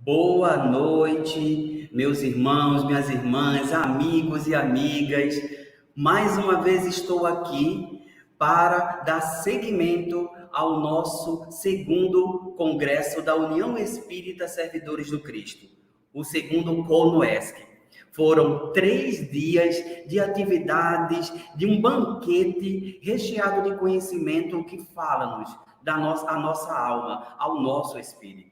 Boa noite, meus irmãos, minhas irmãs, amigos e amigas. Mais uma vez estou aqui para dar seguimento ao nosso segundo congresso da União Espírita Servidores do Cristo, o segundo CONUESC. Foram 3 dias de atividades, de um banquete recheado de conhecimento que fala-nos da nossa alma, ao nosso espírito.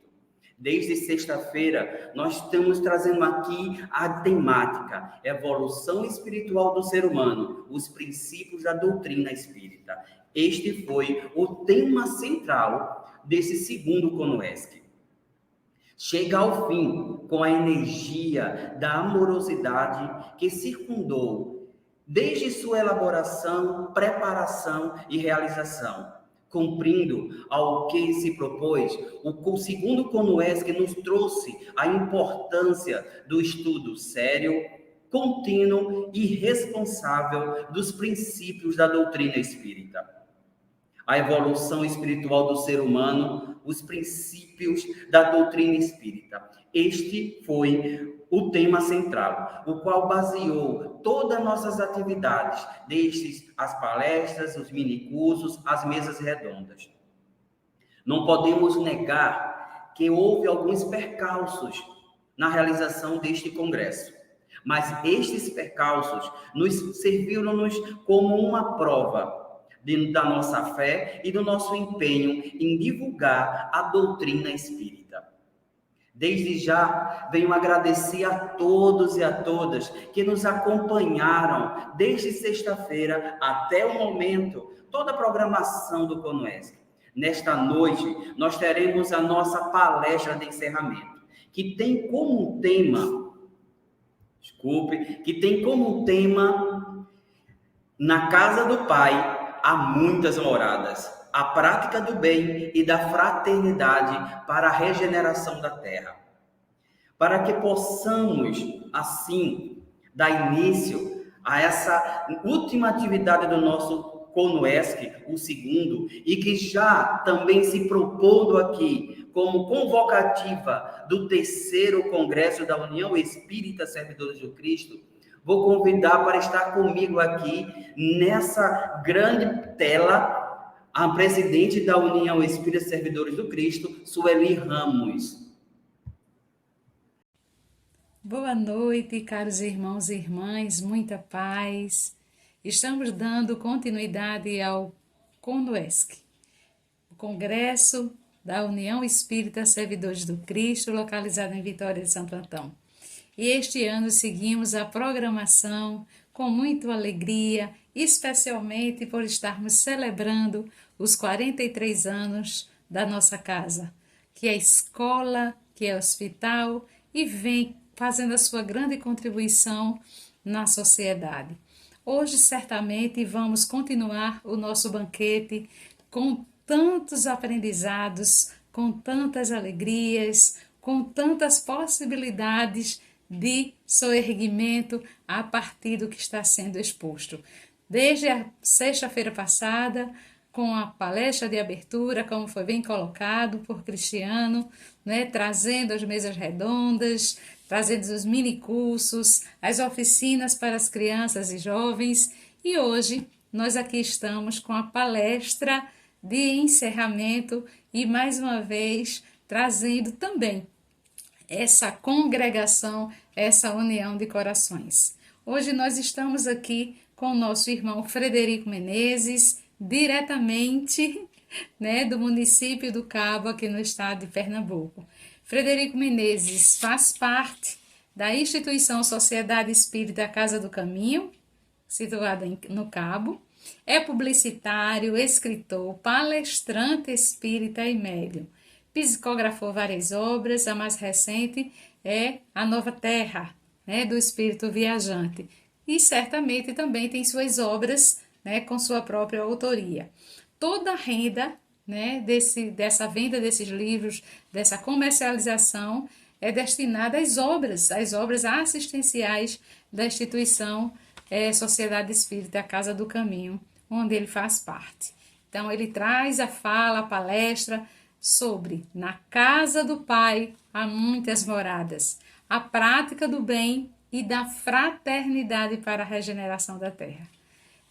Desde sexta-feira, nós estamos trazendo aqui a temática evolução espiritual do ser humano, os princípios da doutrina espírita. Este foi o tema central desse segundo CONUESC. Chega ao fim com a energia da amorosidade que circundou desde sua elaboração, preparação e realização. Cumprindo ao que se propôs, o segundo CONUESC nos trouxe a importância do estudo sério, contínuo e responsável dos princípios da doutrina espírita. A evolução espiritual do ser humano, os princípios da doutrina espírita. Este foi o tema central, o qual baseou todas as nossas atividades, desde as palestras, os minicursos, as mesas redondas. Não podemos negar que houve alguns percalços na realização deste congresso, mas estes percalços nos serviram-nos como uma prova da nossa fé e do nosso empenho em divulgar a doutrina espírita. Desde já, venho agradecer a todos e a todas que nos acompanharam desde sexta-feira até o momento, toda a programação do CONUESC. Nesta noite, nós teremos a nossa palestra de encerramento, que tem como tema, Na Casa do Pai há muitas moradas, a prática do bem e da fraternidade para a regeneração da terra. Para que possamos, assim, dar início a essa última atividade do nosso CONUESC, o segundo, e que já também se propondo aqui como convocativa do terceiro Congresso da União Espírita Servidores do Cristo, vou convidar para estar comigo aqui nessa grande tela a presidente da União Espírita Servidores do Cristo, Sueli Ramos. Boa noite, caros irmãos e irmãs, muita paz. Estamos dando continuidade ao CONUESC, o Congresso da União Espírita Servidores do Cristo, localizado em Vitória de Santo Antão. E este ano seguimos a programação com muita alegria, especialmente por estarmos celebrando os 43 anos da nossa casa, que é escola, que é hospital e vem fazendo a sua grande contribuição na sociedade. Hoje, certamente, vamos continuar o nosso banquete com tantos aprendizados, com tantas alegrias, com tantas possibilidades de soerguimento a partir do que está sendo exposto. Desde a sexta-feira passada, com a palestra de abertura, como foi bem colocado por Cristiano, trazendo as mesas redondas, trazendo os minicursos, as oficinas para as crianças e jovens. E hoje nós aqui estamos com a palestra de encerramento e mais uma vez trazendo também essa congregação, essa união de corações. Hoje nós estamos aqui com o nosso irmão Frederico Menezes, diretamente do município do Cabo, aqui no estado de Pernambuco. Frederico Menezes faz parte da instituição Sociedade Espírita Casa do Caminho, situada no Cabo. É publicitário, escritor, palestrante espírita e médium. Psicografou várias obras, a mais recente é A Nova Terra, do Espírito Viajante. E certamente também tem suas obras com sua própria autoria. Toda a renda dessa venda desses livros, dessa comercialização, é destinada às obras assistenciais da instituição Sociedade Espírita Casa do Caminho, onde ele faz parte. Então, ele traz a fala, a palestra sobre na casa do Pai há muitas moradas, a prática do bem e da fraternidade para a regeneração da terra.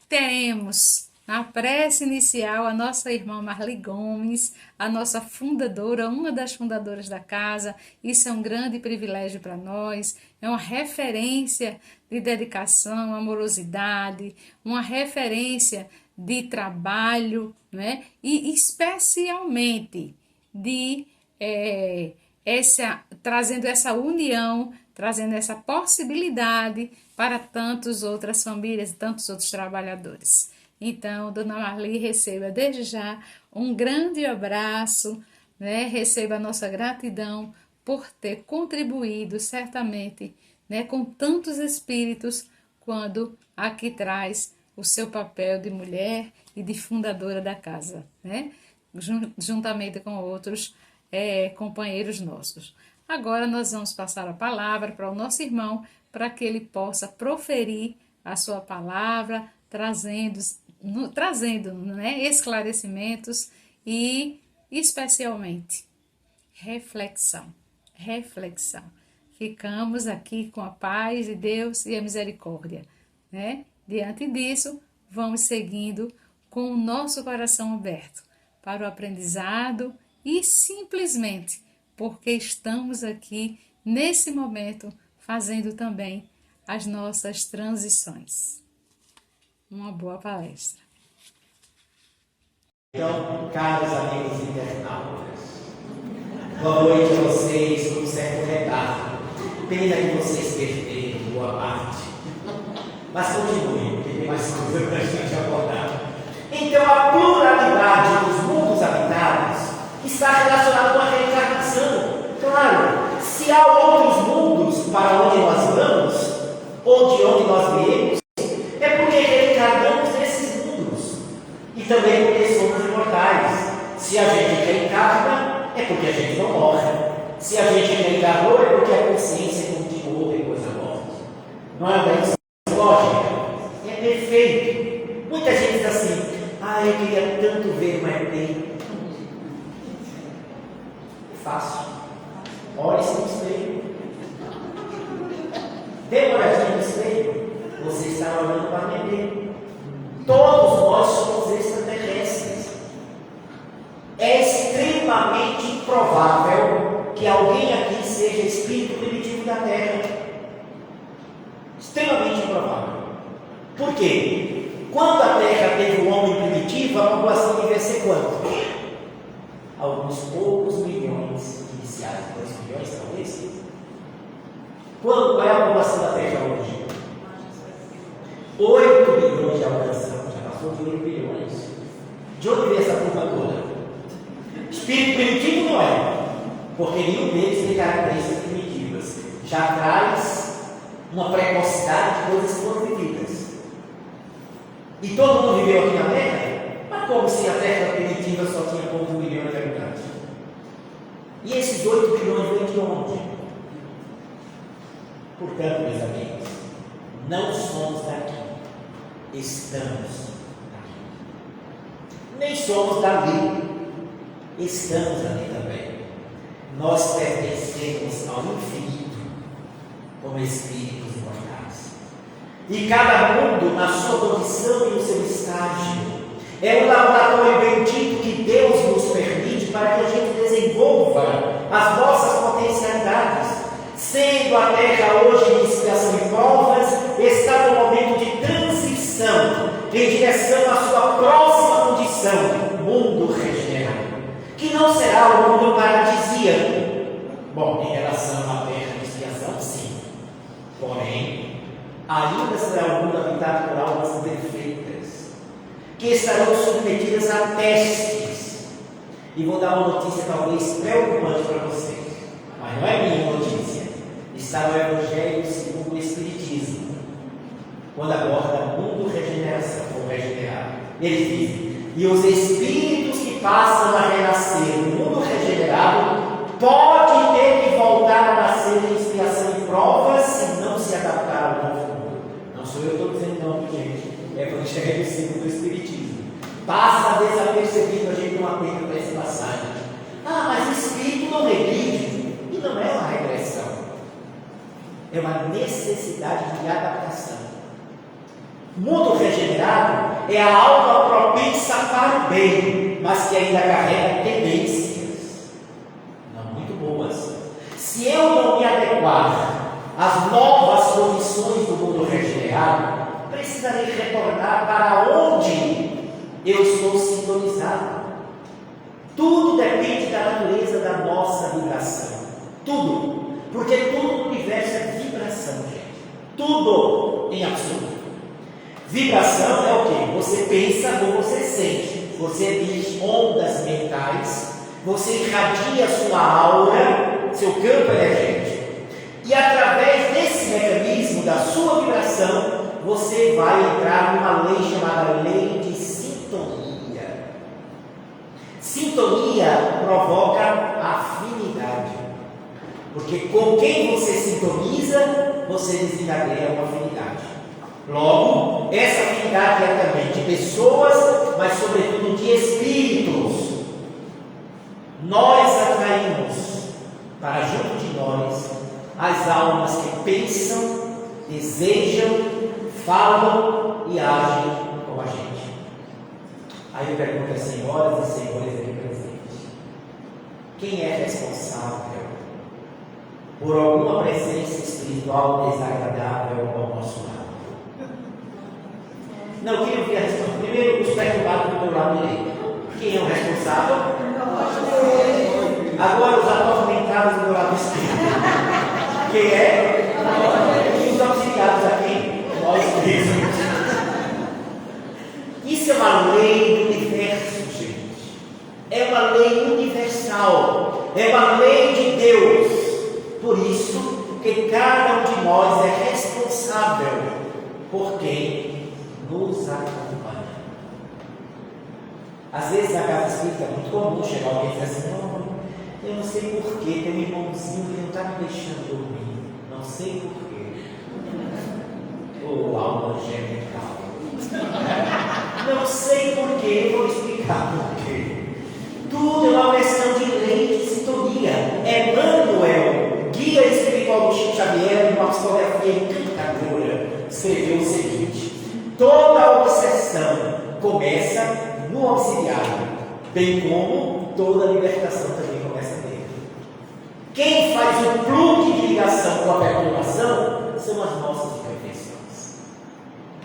Teremos na prece inicial a nossa irmã Marli Gomes, a nossa fundadora, uma das fundadoras da casa. Isso é um grande privilégio para nós, é uma referência de dedicação, amorosidade, uma referência de trabalho, né? E especialmente de trazendo essa união, trazendo essa possibilidade para tantas outras famílias e tantos outros trabalhadores. Então, Dona Marli, receba desde já um grande abraço, né? Receba a nossa gratidão por ter contribuído certamente, né, com tantos espíritos quando aqui traz o seu papel de mulher e de fundadora da casa, né? Juntamente com outros companheiros nossos. Agora nós vamos passar a palavra para o nosso irmão, para que ele possa proferir a sua palavra, trazendo né, esclarecimentos e, especialmente, reflexão. Ficamos aqui com a paz de Deus e a misericórdia, né? Diante disso, vamos seguindo com o nosso coração aberto para o aprendizado e simplesmente porque estamos aqui nesse momento fazendo também as nossas transições. Uma boa palestra. Então, caros amigos internautas, boa noite a vocês com um certo retardo. Pena que vocês perderam boa parte. Mas continue, porque tem mais coisa para a gente abordar. Então, a pluralidade dos mundos habitados está relacionada com a reencarnação. Claro, se há outros mundos para onde nós vamos, ou de onde nós viemos, é porque reencarnamos nesses mundos. E também porque somos imortais. Se a gente reencarna, é porque a gente não morre. Se a gente reencarnou, é porque a consciência continuou depois da morte. Não é bem lógica? É perfeito. Muita gente diz assim: eu queria tanto ver uma ET. É fácil. Olhe-se no espelho. Dê uma olhadinha no espelho. Você está olhando para a ET. Todos nós somos extraterrestres. É extremamente improvável que alguém aqui seja espírito primitivo da Terra. Extremamente improvável. Por quê? Quando a Terra teve o homem primitivo, a população devia ser quanto? Alguns poucos milhões iniciais, 2 milhões talvez. Qual é a população da Terra hoje? 8 bilhões de alcançamos, já passou de 8 bilhões. De onde veio essa turma toda? Espírito primitivo não é, porque nenhum deles tem características primitivas. Já traz uma precocidade de coisas que foram vividas. E todo mundo viveu aqui na Terra? Mas como se a Terra primitiva só tinha poucos milhões de habitantes? E esses 8 bilhões vêm de onde? Portanto, meus amigos, não somos daqui, estamos aqui. Nem somos dali, estamos ali também. Nós pertencemos ao infinito como espíritos imortais. E cada mundo, na sua condição e no seu estágio, é um laboratório bendito que Deus nos permite para que a gente desenvolva as nossas potencialidades. Sendo a Terra hoje em expiação e provas, está no momento de transição em direção à sua próxima condição, mundo regenerado, que não será o mundo paradisíaco. Bom, em relação à Terra de expiação, sim. Porém, ainda será o mundo habitado por almas perfeitas, que estarão submetidas a testes. E vou dar uma notícia talvez preocupante para vocês, mas não é minha notícia. Está no Evangelho segundo o Espiritismo, quando aborda mundo regeneração, ou regenerado. Eles dizem: e os espíritos que passam a renascer no mundo regenerado podem ter que voltar a nascer em expiação e provas se não se adaptar ao novo mundo. Não sou eu que estou dizendo não, gente. É Evangelho segundo o Espiritismo. Passa desapercebido, a gente não atenta para essa passagem. é uma necessidade de adaptação. O mundo regenerado é a alma propensa para o bem, mas que ainda carrega tendências não muito boas. Se eu não me adequar às novas condições do mundo regenerado, precisarei retornar para onde eu estou sintonizado. Tudo depende da natureza da nossa vibração. Tudo. Porque tudo no universo é vibração, gente. Tudo em absoluto. Vibração é o quê? Você pensa ou você sente. Você emite ondas mentais. Você irradia sua aura, seu campo energético. E através desse mecanismo da sua vibração, você vai entrar numa lei chamada lei de sintonia. Sintonia provoca afinidade. Porque com quem você sintoniza, você desencadeia uma afinidade. Logo, essa afinidade é também de pessoas, mas sobretudo de espíritos. Nós atraímos para junto de nós as almas que pensam, desejam, falam e agem como a gente. Aí eu pergunto às senhoras e senhores aqui presentes: quem é responsável por alguma presença espiritual desagradável ao nosso lado? Não, eu queria ouvir a resposta. Primeiro, os perturbados do meu lado direito. Quem é o responsável? Agora, os atormentados do meu lado esquerdo. Quem é? E os auxiliados aqui? Nós mesmos. Isso é uma lei do universo, gente. É uma lei universal. É uma lei de Deus. Por isso que cada um de nós é responsável por quem nos acompanha. Às vezes na casa espírita é muito comum chegar alguém e dizer assim: não, eu não sei porquê, tem um irmãozinho que não está me deixando dormir. Não sei porquê. Ô, alma angelical. Não sei porquê, vou explicar porquê. Tudo é uma questão de lei de sintonia. Emmanuel, guia espiritual do Chico Xavier, numa psicografia encantadora, escreveu o seguinte: toda obsessão começa no auxiliar, bem como toda libertação também começa nele. Quem faz o plugue de ligação com a perturbação são as nossas imperfeições.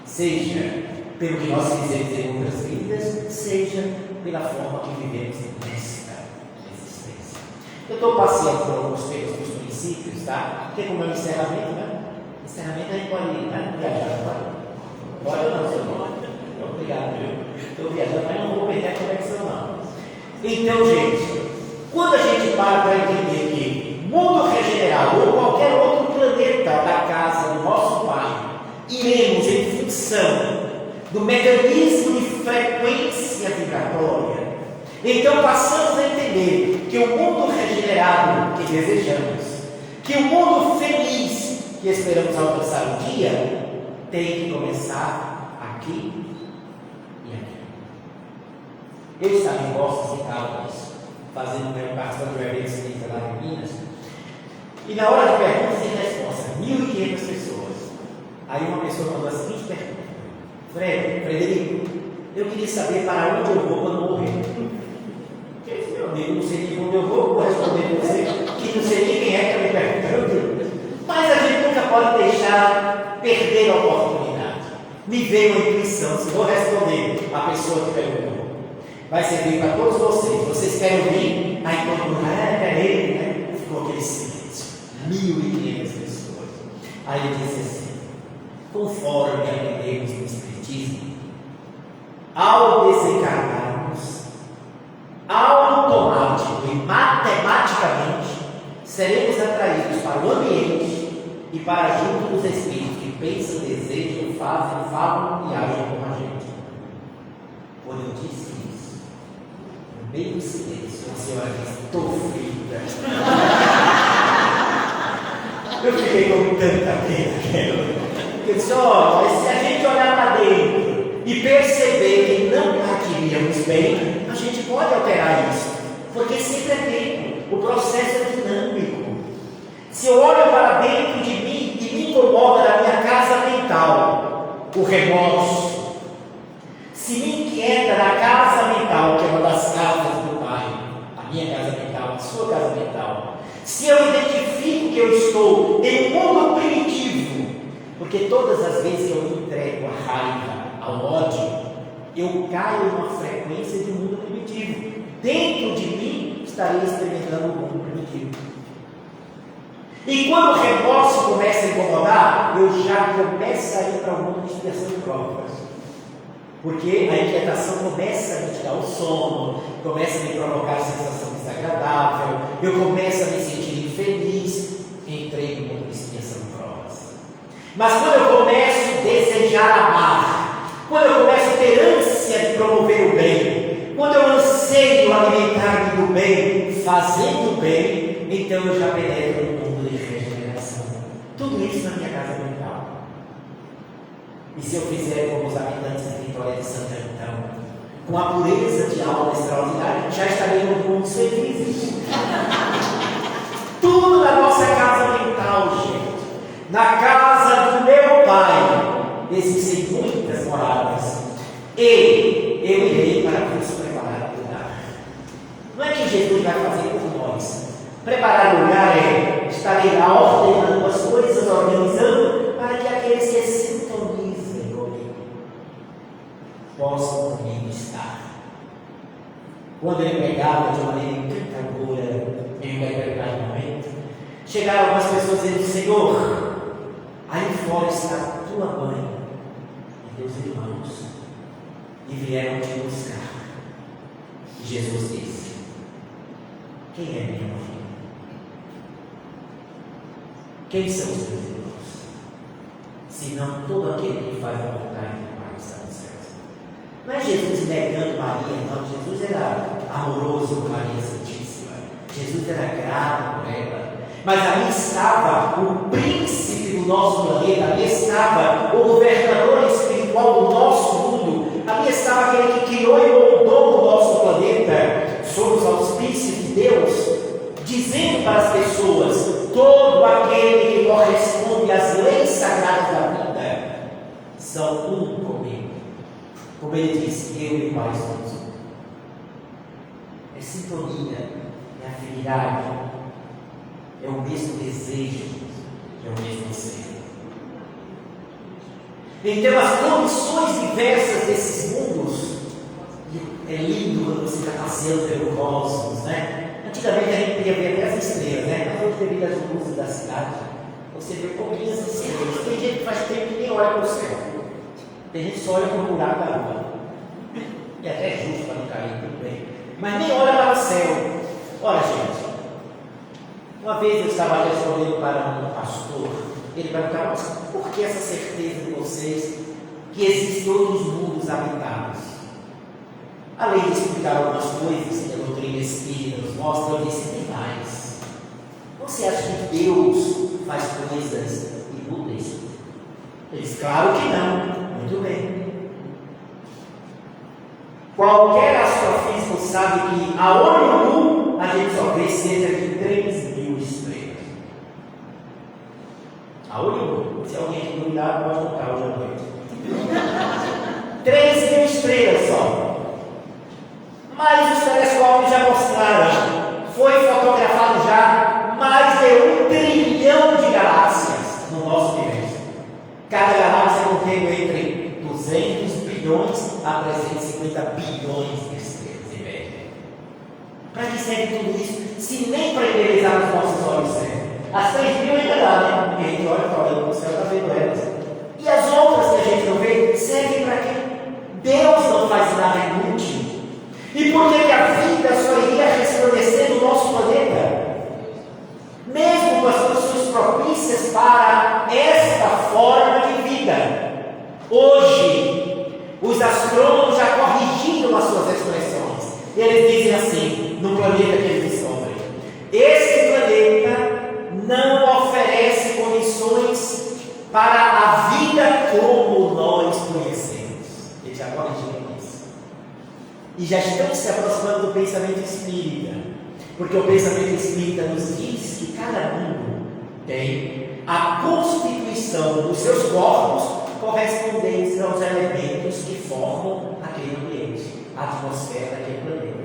Seja pelo que nós fizemos em outras vidas, seja pela forma que vivemos nesta existência. Eu estou passeando por alguns temas dos princípios, tá? Porque como é um encerramento, né? Encerramento a gente pode viajar, pode? Pode ou não, seu irmão? Obrigado, viu? Estou viajando, mas não vou perder a conexão, não. Então, gente, quando a gente para entender que mundo regenerado ou qualquer outro planeta da casa do nosso Pai, iremos em função do mecanismo de frequência vibratória, então passamos a entender que o mundo regenerado que desejamos, que o mundo feliz que esperamos alcançar um dia, tem que começar aqui e aqui. Eu estava em Poços de Caldas, participando do evento espírita lá em Minas, e na hora de perguntas e respostas, 1.500 pessoas. Aí uma pessoa mandou a seguinte pergunta: Frederico, eu queria saber para onde eu vou quando morrer. Eu disse: meu amigo, não sei nem onde eu vou responder você, que não sei nem quem é que está me perguntando. Mas a gente nunca pode deixar perder a oportunidade. Me veio uma intuição, se vou responder a pessoa que perguntou, vai servir para todos vocês. Vocês querem ouvir? Aí todo mundo, é ele, né? Ficou aquele silêncio. 1.500 pessoas. Aí ele disse assim: conforme aprendemos no Espiritismo, ao desencarnarmos, automático e matematicamente, seremos atraídos para o ambiente e para junto dos espíritos que pensam, desejam, fazem, falam e agem como a gente. Quando eu disse isso, no meio do silêncio, a senhora disse: estou frita. Eu fiquei com tanta pena. Eu disse: olha, se a gente olhar para dentro e perceber que não queríamos bem, a gente pode alterar isso, porque sempre é tempo, o processo é dinâmico. Se eu olho para dentro de mim remorso, se me inquieta na casa mental, que é uma das casas do Pai, a minha casa mental, a sua casa mental, se eu identifico que eu estou em um mundo primitivo, porque todas as vezes que eu me entrego à raiva, ao ódio, eu caio numa frequência de um mundo primitivo. Dentro de mim estarei experimentando um mundo primitivo. E quando o remorso começa a incomodar, eu já começo a ir para o mundo de expiação de provas. Porque a inquietação começa a me tirar o sono, começa a me provocar sensação desagradável, eu começo a me sentir infeliz, entrei no mundo de expiação de provas. Mas quando eu começo a desejar amar, quando eu começo a ter ânsia de promover o bem, quando eu anseio alimentar-me do bem, fazendo o bem, então eu já penetro no mundo de regeneração. Tudo isso na minha casa mental. E se eu fizer como os habitantes de Vitória de Santo Antão, com a pureza de alma extraordinária, já estarei no mundo felizes. Tudo na nossa casa mental, gente. Na casa do meu Pai existem muitas moradas. E eu irei para vos preparar o lugar. Não é que Jesus vai fazer por nós. Preparar o lugar é estarei lá ordenando as coisas, organizando, para que aqueles que sintonizem comigo possam comigo estar. Quando ele pregava de maneira encantadora em um determinado momento, chegaram algumas pessoas dizendo: Senhor, aí fora está a tua mãe e teus irmãos, e vieram te buscar. E Jesus disse: quem é minha mãe? Quem são os meus irmãos? Senão todo aquele que faz a vontade do Pai que está nos céus. Não é Jesus negando Maria, não. Jesus era amoroso com Maria Santíssima. Jesus era grato por ela. Mas ali estava o príncipe do nosso planeta, ali estava o governador espiritual do nosso mundo, ali estava aquele que criou e moldou o nosso planeta, sob os auspícios de Deus, dizendo para as pessoas: todo aquele que corresponde às leis sagradas da vida são um comigo. Como ele disse, eu e o Pai somos um. É sintonia, é afinidade, é o mesmo desejo, é o mesmo ser. Então, as condições diversas desses mundos, é lindo quando você está passeando pelo cosmos, né? Antigamente a gente podia ver até as estrelas, né? Mas hoje, devido às luzes da cidade, você vê pouquinhas estrelas. Tem gente que faz tempo que nem olha para o céu. Tem gente que só olha para o buraco da lua. E até é justo para não cair, tudo bem. Mas nem olha para o céu. Olha, gente, uma vez eu estava respondendo para um pastor. Ele perguntava: mas por que essa certeza de vocês que existem outros mundos habitados? Além de explicar algumas coisas que a doutrina espírita nos mostra, eu disse: tem mais. Você acha que Deus faz coisas inúteis? Ele disse: claro que não. Muito bem. Qualquer astrofísico sabe que a olho nu a gente só vê cerca de 3.000 estrelas. A olho nu. Se alguém aqui duvidar, pode tocar hoje à noite. 3.000 estrelas só. Mas os telescópios já mostraram, foi fotografado já mais de 1 trilhão de galáxias no nosso universo. Cada galáxia contém entre 200 bilhões a 350 bilhões de estrelas em média. Para que serve tudo isso? Se nem para embelezar os nossos olhos serve. As 3.000 ainda dá, né? Porque a gente olha para o céu e está vendo elas. E as outras que a gente não vê, servem para quê? Deus não faz nada inútil. E por que a vida só iria resplandecer no nosso planeta? Mesmo com as condições propícias para esta forma de vida. Hoje, os astrônomos já corrigiram as suas expressões. Eles dizem assim, no planeta que eles descobrem: esse planeta não oferece condições para a vida como nós conhecemos. Eles já corrigiram isso. E já estamos se aproximando do pensamento espírita, porque o pensamento espírita nos diz que cada mundo tem a constituição dos seus corpos correspondentes aos elementos que formam aquele ambiente, a atmosfera daquele planeta.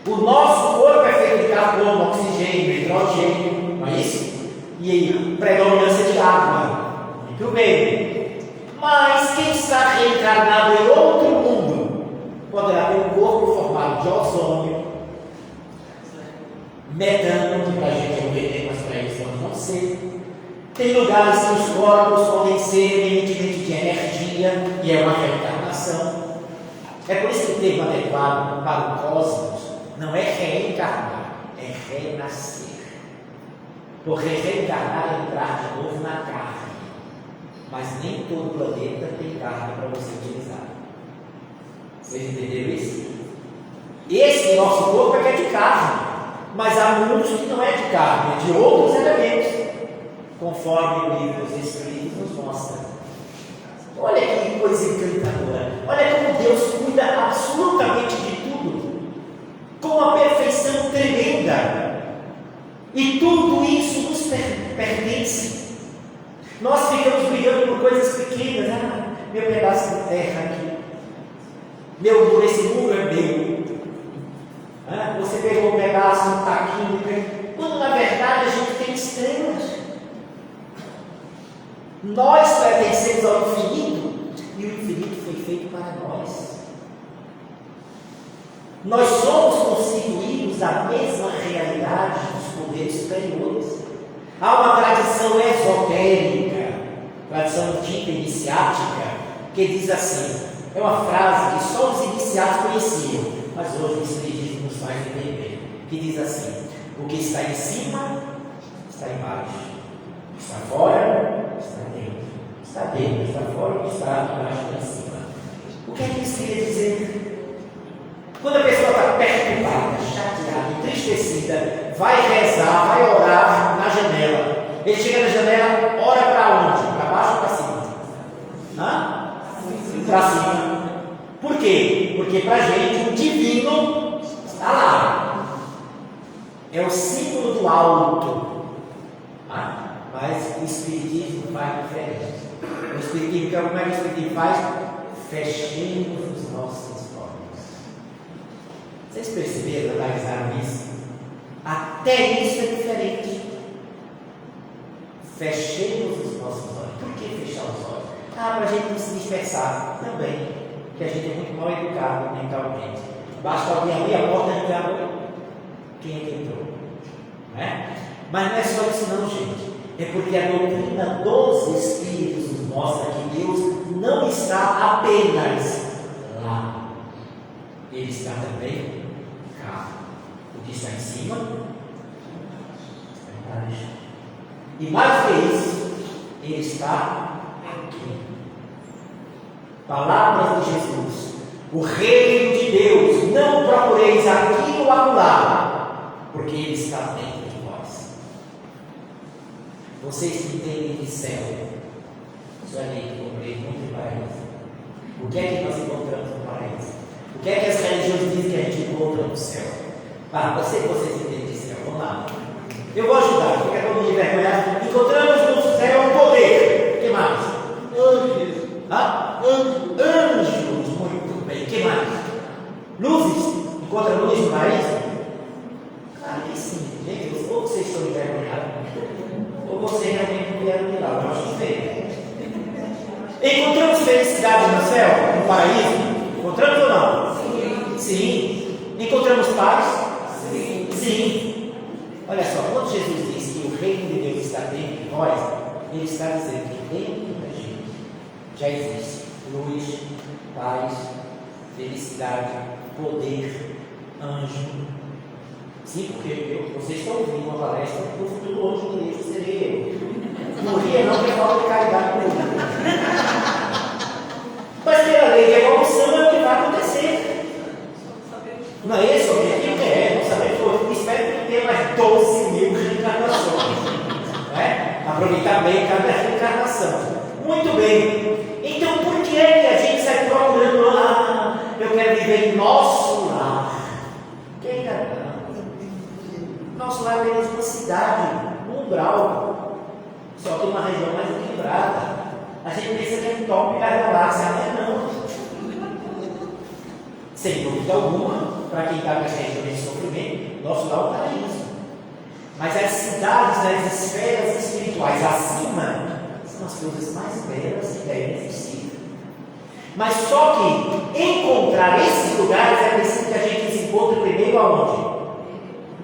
O nosso corpo é feito de carbono, oxigênio, hidrogênio, não é isso? E predominância de água. Muito bem. Mas quem está reencarnado em outro mundo poderá ter um corpo formado de ozônio, metano, que para a gente é um veneno, mas para eles não ser. Tem lugares que os corpos podem ser eminentemente de energia, e é uma reencarnação. É por isso que o termo adequado para o cosmos não é reencarnar, é renascer. Porque reencarnar é entrar de novo na carne. Mas nem todo planeta tem carne para você utilizar. Vocês entenderam isso? Esse nosso corpo é que é de carne, mas há muitos que não é de carne, é de outros elementos, conforme o livro dos Espíritos nos mostra. Olha que coisa encantadora. Olha como Deus cuida absolutamente de tudo, com uma perfeição tremenda. E tudo isso nos pertence. Nós ficamos brigando por coisas pequenas. Meu pedaço de terra aqui, esse muro é meu. Você pegou um pedaço, um taquinho, quando na verdade a gente tem estrelas. Nós pertencemos ao infinito e o infinito foi feito para nós. Nós somos constituídos da mesma realidade dos poderes superiores. Há uma tradição esotérica, tradição dita iniciática, que diz assim, é uma frase que só os iniciados conheciam, mas hoje o Espiritismo nos faz entender, que diz assim: o que está em cima está embaixo, o que está fora está dentro, está dentro, está fora, o que está embaixo está em cima. O que é que isso queria dizer? Quando a pessoa está perturbada, chateada, entristecida, vai rezar, vai orar na janela. Ele chega na janela, ora para onde? Para baixo ou para cima? Para cima. Por quê? Porque para a gente o divino está lá. É o símbolo do alto. Mas o Espiritismo faz diferente. O Espiritismo, como é que o Espiritismo faz? Fechemos os nossos olhos. Vocês perceberam, analisaram isso? Até isso é diferente. Fechemos os nossos olhos. Por que fechar os olhos? Para a gente não se dispersar também. Porque a gente é muito mal educado mentalmente. Basta alguém abrir a porta e entrar. Quem é que entrou? Não é? Mas não é só isso não, gente. É porque a doutrina dos Espíritos nos mostra que Deus não está apenas lá. Ele está também cá. O que está em cima está embaixo. E mais que isso, Ele está aqui. Palavras de Jesus: o reino de Deus não procureis aqui ou acolá, porque Ele está dentro de vós. Vocês que entendem de céu, isso é lei que eu comprei muito em paraíso. O que é que nós encontramos no paraíso? O que é que as religiões dizem que a gente encontra no céu? Vocês entendem de céu, vamos lá. Eu vou ajudar, fica todo mundo envergonhado. Encontramos no céu poder. O que mais? Anjos. Anjos, muito bem. O que mais? Luzes. Encontra luz no paraíso? Claro que sim. Gente, ou vocês estão envergonhados, ou vocês realmente não vieram de lá. Nós não vemos. Encontramos felicidade no céu, no paraíso? Encontramos ou não? Sim. Sim. Encontramos paz? Sim. Sim. Olha só, quando Jesus diz que o reino de Deus está dentro de nós, Ele está dizendo que dentro da gente já existe luz, paz, felicidade, poder, anjo. Sim, porque vocês estão ouvindo uma palestra do futuro hoje do livro serei eu. Não ria não, que é falta de caridade comigo. Mas pela lei de evolução é o que vai acontecer. Não é esse o objetivo? Não sabemos. Espero que tenha mais 12 mil reencarnações. Aproveitar bem cada reencarnação. Muito bem. Então por que é que a gente sai procurando lá? Eu quero viver em nosso lar. Quem é? Nosso lar é apenas uma cidade, um umbral. Só que uma região mais equilibrada. A gente pensa que é top da galáxia, mas não. Sem dúvida alguma, para quem está nessa região de sofrimento, nosso lar é o paraíso. Mas as cidades das esferas espirituais acima são as coisas mais belas e devem existir. Mas só que encontrar esses lugares é preciso que a gente se encontre primeiro aonde?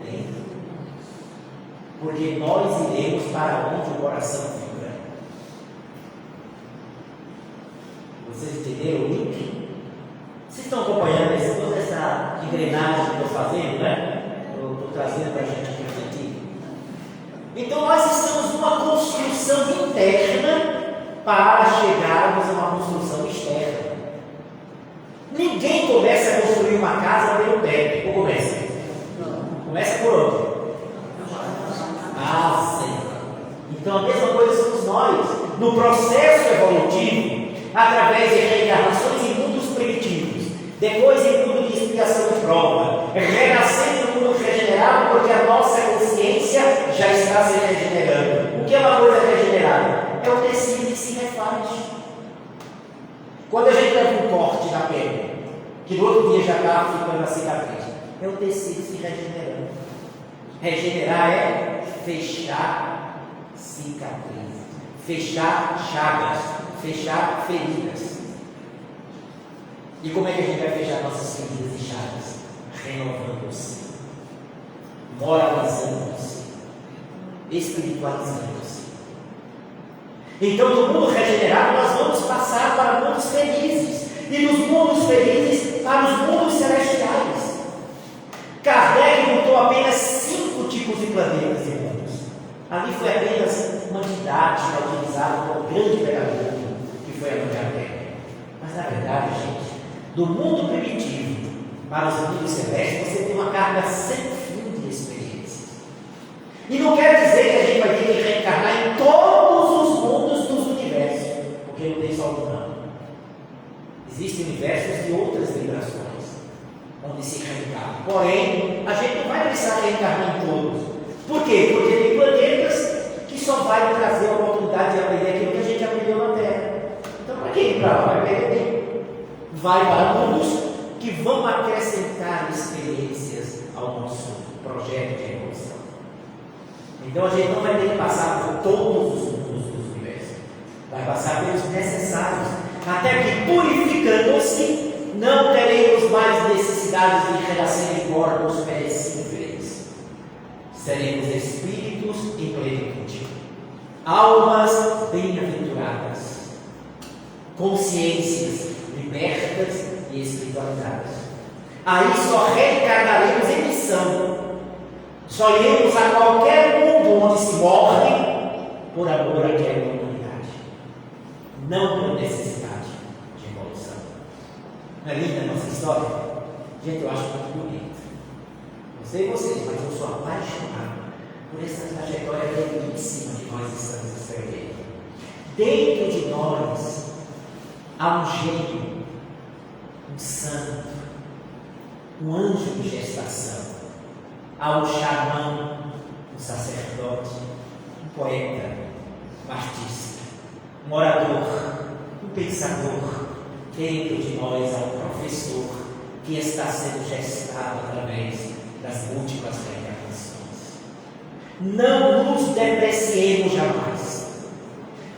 Dentro. Porque nós iremos para onde o coração vibra. Vocês entenderam o link? Vocês estão acompanhando toda essa engrenagem que eu estou fazendo, né? Estou trazendo para a gente refletir. Então nós estamos numa construção interna para chegarmos a uma construção externa. Ninguém começa a construir uma casa pelo teto. Ou começa? Não. Começa por onde? Sim. Então a mesma coisa somos nós. No processo evolutivo, através de reencarnações em mundos primitivos, depois em mundo de expiação e prova, renascendo no mundo regenerado, porque a nossa consciência já está se regenerando. O que é uma coisa regenerada? É o tecido que se refaz. Quando a gente leva um corte na pele, que no outro dia já está ficando a cicatriz, é o tecido se regenerando. Regenerar é fechar cicatrizes, fechar chagas, fechar feridas. E como é que a gente vai fechar nossas feridas e chagas? Renovando-se, moralizando-se, espiritualizando-se. Então, do mundo regenerado, nós vamos passar para mundos felizes, e dos mundos felizes para os mundos celestiais. Kardec montou apenas 5 tipos de planetas e mundos. Ali foi apenas uma didática utilizada por um grande pedagogo, que foi a Kardec. Mas, na verdade, gente, do mundo primitivo para os mundos celestes, você tem uma carga sem fim de experiências. E não quer dizer que a gente vai ter que reencarnar em todos os mundos dos universos, porque não tem só um, não. Existem universos de outras vibrações, onde se reencarna. Porém, a gente não vai precisar reencarnar em todos. Por quê? Porque tem planetas que só vai trazer a oportunidade de aprender aquilo que a gente aprendeu na Terra. Então, para quem ir para lá vai perder? Vai para mundos que vão acrescentar experiências ao nosso projeto de evolução. Então a gente não vai ter que passar por todos os mundos do universo, vai passar pelos necessários, até que purificando-se, não teremos mais necessidade de renascer em corpos perecíveis. Seremos espíritos em plenitude, almas bem-aventuradas, consciências libertas e espiritualizadas. Aí só reencarnaremos em missão. Só iremos a qualquer mundo onde se morre por amor àquela humanidade, não por necessidade de evolução. Não é linda a nossa história? Gente, eu acho muito bonito. Não sei vocês, mas eu sou apaixonado por essa trajetória belíssima que nós estamos escrevendo. Dentro de nós há um gênio, um santo, um anjo de gestação. Há um xamã, um sacerdote, um poeta, um artista, um orador, um pensador. Dentro de nós há um professor que está sendo gestado através das múltiplas reencarnações. Não nos depreciemos jamais.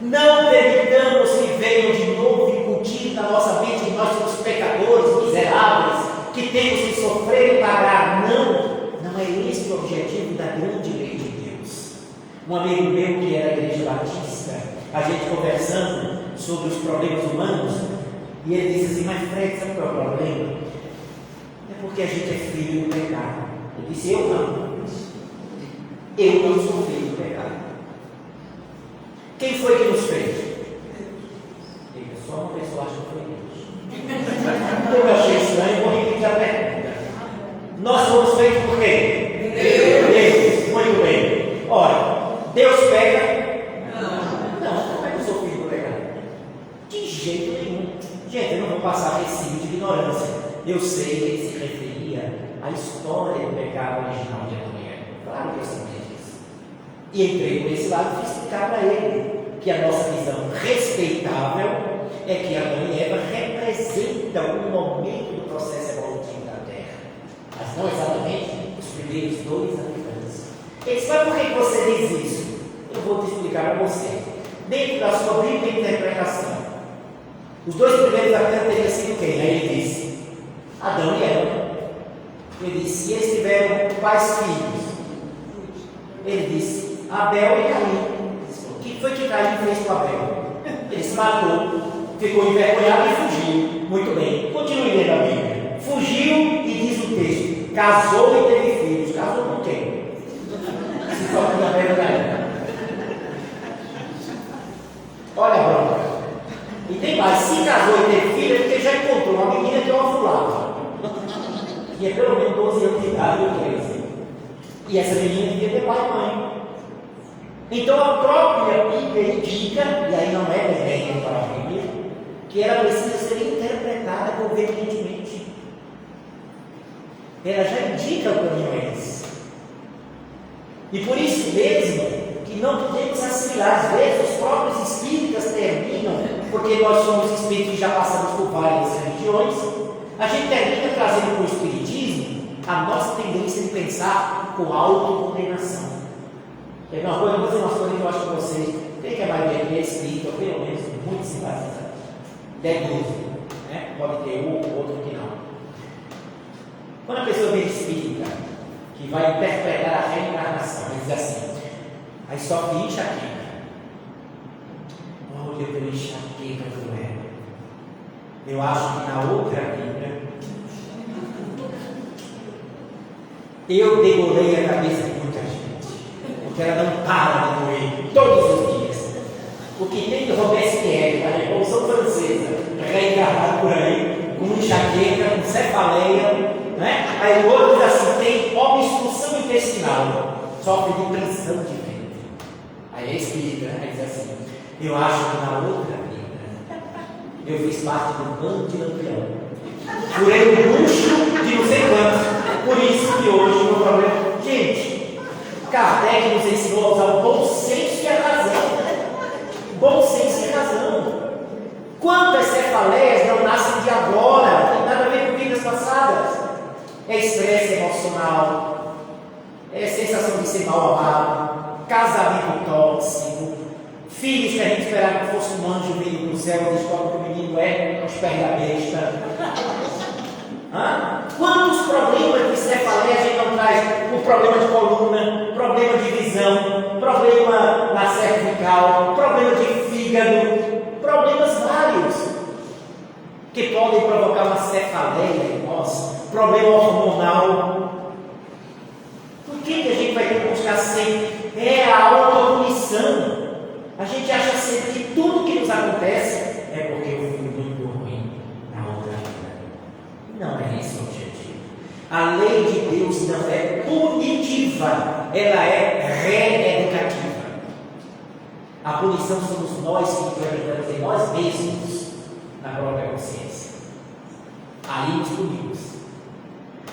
Não permitamos que venham de novo incutir na nossa mente que nós somos pecadores, miseráveis, que temos que sofrer e pagar. Não é esse o objetivo da grande lei de Deus. Um amigo meu que era da Igreja Batista, a gente conversando sobre os problemas humanos, e ele disse assim: mas Fred, sabe qual é o problema? É porque a gente é filho do pecado. Eu disse: eu não. Eu não sou filho do pecado. Quem foi que nos fez? Ele, só uma pessoa acha que foi Deus. Eu achei estranho, vou repetir a pergunta. Nós fomos feitos por quem? Deus. Muito bem. Ora, Deus pega? Não, como é que eu sou filho do pecado? De jeito nenhum. Gente, eu não vou passar recibo de ignorância. Eu sei que ele se referia à história do pecado original de Adão e Eva. Claro que eu sabia disso. E entrei por esse lado e fui explicar para ele. que a nossa visão respeitável é que Adão e Eva representam um momento do processo evolutivo da Terra, mas não exatamente os primeiros 2 habitantes. Ele sabe por que você diz isso? Eu vou te explicar para você. Dentro da sua Bíblia interpretação, os 2 primeiros habitantes teriam sido quem? Aí ele disse: Adão e Eva. Ele disse: e eles tiveram quais filhos? Ele disse: Abel e Caim. O que foi que Caim fez com Abel? Ele se matou, ficou envergonhado e fugiu. Muito bem, continue lendo a Bíblia. Fugiu e diz o texto: casou e teve filhos. Casou com quem? Se toca na Abel e Caim. Olha a bronca. E tem mais: se casou e teve filho, é porque já encontrou uma menina que é uma fulana. E é pelo menos 12 anos de idade ou 13. E essa menina devia ter pai e mãe. Então a própria Bíblia indica, e aí não é desenho para a Bíblia, que ela precisa ser interpretada convenientemente. Ela já indica o caminho a esse. E por isso mesmo que não podemos assimilar. Às vezes os próprios espíritas terminam, porque nós somos espíritos e já passamos por várias religiões, a gente termina trazendo para o espiritismo a nossa tendência de pensar com autocondenação. Quer uma coisa, eu vou dizer umas coisas que eu acho que vocês, quem que é mais bem espírita, ou pelo menos muito simpatizante, deduz, né? Pode ter um ou outro que não. Quando a pessoa vem espírita, que vai interpretar a reencarnação, ele diz assim: aí só vi enxaqueca. Olha, eu tenho enxaqueca cruel. Eu acho que na outra vida eu degolei a cabeça de muita gente, porque ela não para de doer todos os dias. O que tem de Robespierre, a Revolução Francesa, reencarnado por aí, com enxaqueca, com cefaleia, né? Aí o outro diz assim: tem obstrução intestinal, sofre de pressão de ventre. Aí é espírita, né? Aí diz assim: eu acho que na outra vida eu fiz parte do bando de Lampião, furei o bucho de não sei quanto. Por isso que hoje o meu problema. Gente, Kardec nos ensinou a usar o bom senso e a razão. Bom senso e razão. Quantas cefaleias não nascem de agora? Não tem nada a ver com vidas passadas. É estresse emocional, é sensação de ser mal amado, casamento tóxico, filhos que a gente esperava que fosse um anjo vindo do céu e descobre que o menino é aos pés da besta. Quantos problemas de cefaleia a gente não traz? O problema de coluna, problema de visão, problema na cervical, problema de fígado, problemas vários que podem provocar uma cefaleia em nós, problema hormonal. Por que a gente vai ter que buscar sempre? É a autopunição. A gente acha sempre que tudo que nos acontece é porque eu fui muito ruim na outra vida. Não é esse o objetivo. A lei de Deus não é punitiva, ela é reeducativa. A punição somos nós que implementamos em nós mesmos, na própria consciência. Aí nos punimos.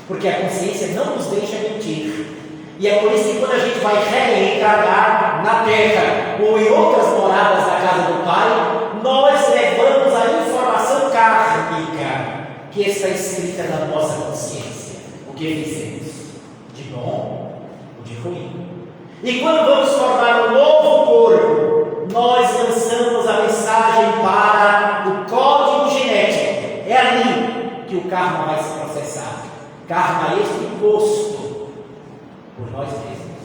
Porque a consciência não nos deixa mentir. E é por isso que quando a gente vai reencarnar na Terra ou em outras moradas da casa do Pai, nós levamos a informação kármica que está escrita na nossa consciência. O que fizemos? De bom ou de ruim? E quando vamos formar um novo corpo, nós lançamos a mensagem para o código genético. É ali que o karma vai se processar. Karma este imposto por nós mesmos,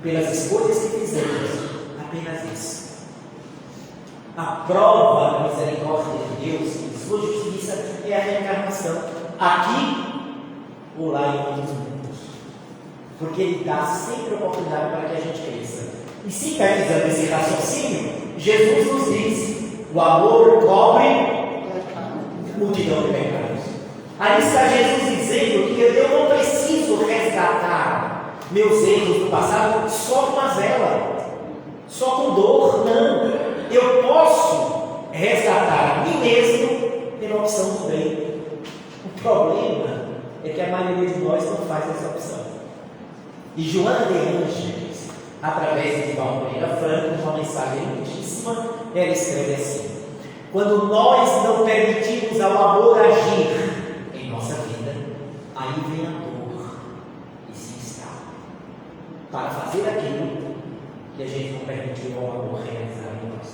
pelas escolhas que fizemos, apenas isso. A prova da misericórdia de Deus, de sua justiça, é a reencarnação, aqui ou lá em outros mundos, porque Ele dá sempre oportunidade para que a gente cresça. E sintetizando esse raciocínio, Jesus nos diz: o amor cobre multidão de pecados. Ali está Jesus dizendo que eu não preciso resgatar meus erros do passado só com mazela, só com dor, não. Eu posso resgatar a mim mesmo pela opção do bem. O problema é que a maioria de nós não faz essa opção. E Joana de Ângeles, através de Valdeira Franco, uma mensagem lindíssima. Ela escreve assim: quando nós não permitimos ao amor agir em nossa vida, aí vem a dor e se instala para fazer aquilo que a gente não permitiu ao amor realizar em nós.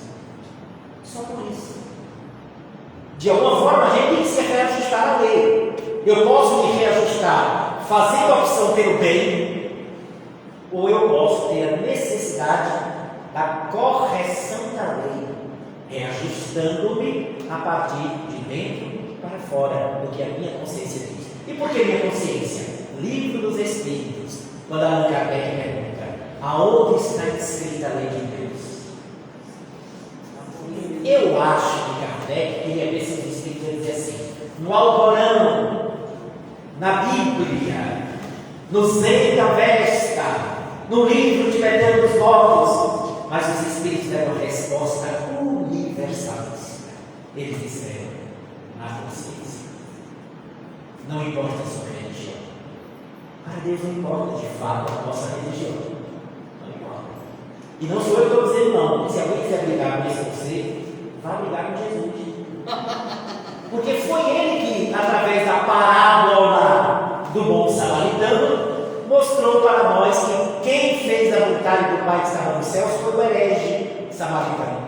Só por isso. De alguma forma a gente tem que se reajustar à lei. Eu posso me reajustar fazendo a opção pelo bem, ou eu posso ter a necessidade da correção da lei, reajustando-me a partir de dentro para fora do que a minha consciência diz. E por que minha consciência? Livro dos Espíritos, quando Allan Kardec pergunta: aonde está escrita a lei de Deus? Eu acho que Kardec queria ver se os Espíritos iam dizer assim: no Alcorão, na Bíblia, no Zenda Vesta, no livro tibetano dos mortos. Mas os Espíritos deram resposta universalista. Eles disseram: na consciência. Não importa a sua religião. Para Deus não importa de fato a nossa religião. Não importa. E não sou eu que estou dizendo não. Se alguém quiser brigar com isso com você, vá brigar com Jesus. Porque foi ele que, através da parábola do bom samaritano, mostrou para nós que quem fez a vontade do Pai que estava nos céus foi o herege samaritano,